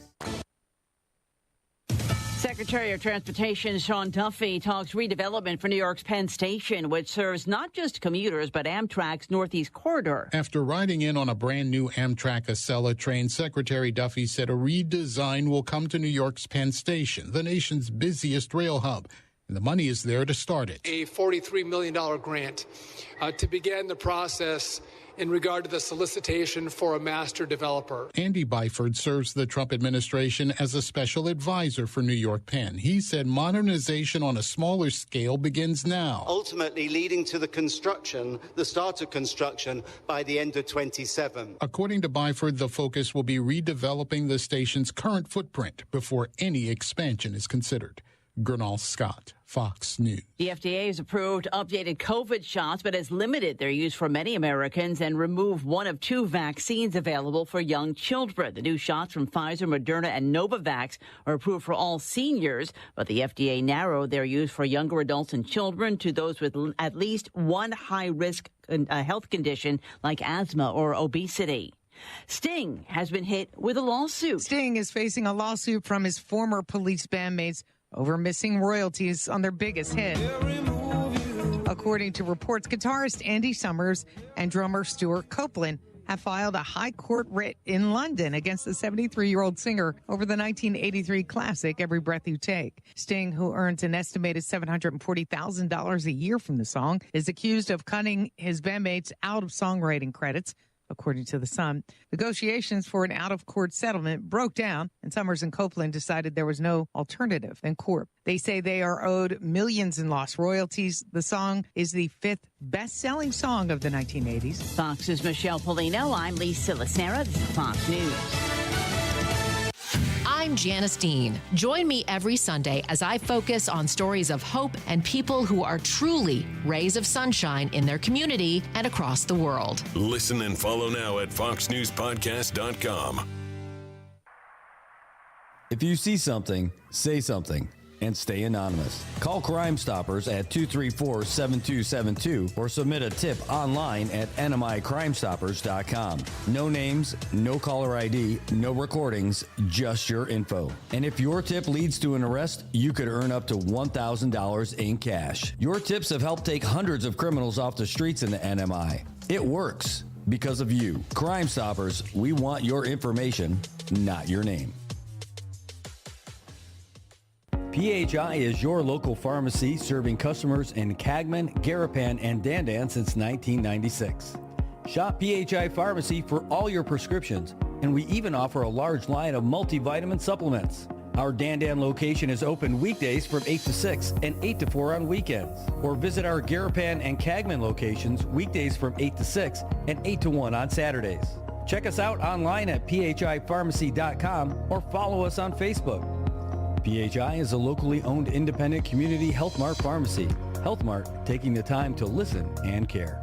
Secretary of Transportation Sean Duffy talks redevelopment for New York's Penn Station, which serves not just commuters, but Amtrak's Northeast Corridor. After riding in on a brand new Amtrak Acela train, Secretary Duffy said a redesign will come to New York's Penn Station, the nation's busiest rail hub. And the money is there to start it. A $43 million grant to begin the process in regard to the solicitation for a master developer. Andy Byford serves the Trump administration as a special advisor for New York Penn. He said modernization on a smaller scale begins now. Ultimately leading to the start of construction by the end of 27. According to Byford, the focus will be redeveloping the station's current footprint before any expansion is considered. Gernal Scott, Fox News. The FDA has approved updated COVID shots, but has limited their use for many Americans and removed one of two vaccines available for young children. The new shots from Pfizer, Moderna, and Novavax are approved for all seniors, but the FDA narrowed their use for younger adults and children to those with at least one high-risk health condition like asthma or obesity. Sting has been hit with a lawsuit. Sting is facing a lawsuit from his former police bandmates over missing royalties on their biggest hit. According to reports, guitarist Andy Summers and drummer Stuart Copeland have filed a high court writ in London against the 73-year-old singer over the 1983 classic Every Breath You Take. Sting, who earns an estimated $740,000 a year from the song, is accused of cutting his bandmates out of songwriting credits. According to The Sun, negotiations for an out-of-court settlement broke down, and Summers and Copeland decided there was no alternative than court. They say they are owed millions in lost royalties. The song is the fifth best-selling song of the 1980s. Fox's Michelle Polino. I'm Lisa Lacera. This is Fox News. I'm Janice Dean. Join me every Sunday as I focus on stories of hope and people who are truly rays of sunshine in their community and across the world. Listen and follow now at foxnewspodcast.com. If you see something, say something. And stay anonymous. Call Crime Stoppers at 234-7272 or submit a tip online at nmicrimestoppers.com. No names, no caller ID, no recordings, just your info. And if your tip leads to an arrest, you could earn up to $1,000 in cash. Your tips have helped take hundreds of criminals off the streets in the NMI. It works because of you. Crime Stoppers, we want your information, not your name. PHI is your local pharmacy serving customers in Cagman, Garapan, and Dandan since 1996. Shop PHI Pharmacy for all your prescriptions, and we even offer a large line of multivitamin supplements. Our Dandan location is open weekdays from 8 to 6 and 8 to 4 on weekends. Or visit our Garapan and Cagman locations weekdays from 8 to 6 and 8 to 1 on Saturdays. Check us out online at phipharmacy.com or follow us on Facebook. PHI is a locally owned independent community Health Mart pharmacy. Health Mart, taking the time to listen and care.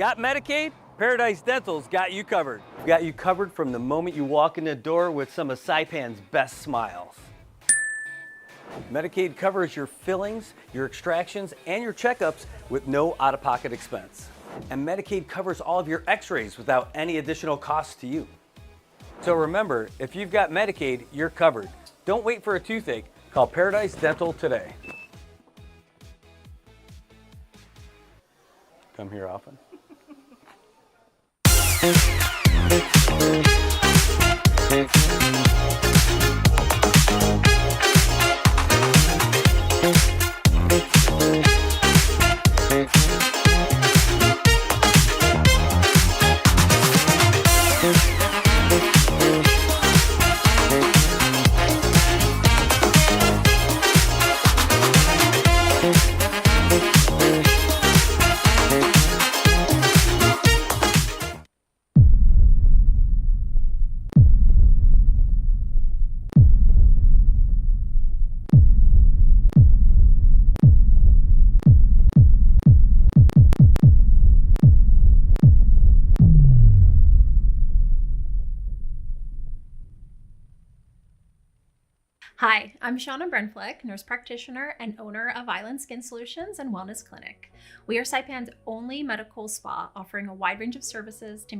Got Medicaid? Paradise Dental's got you covered. We've got you covered from the moment you walk in the door with some of Saipan's best smiles. Medicaid covers your fillings, your extractions, and your checkups with no out-of-pocket expense. And Medicaid covers all of your x-rays without any additional cost to you. So remember, if you've got Medicaid, you're covered. Don't wait for a toothache. Call Paradise Dental today. Come here often. Hi, I'm Shauna Brenfleck, nurse practitioner and owner of Island Skin Solutions and Wellness Clinic. We are Saipan's only medical spa offering a wide range of services to meet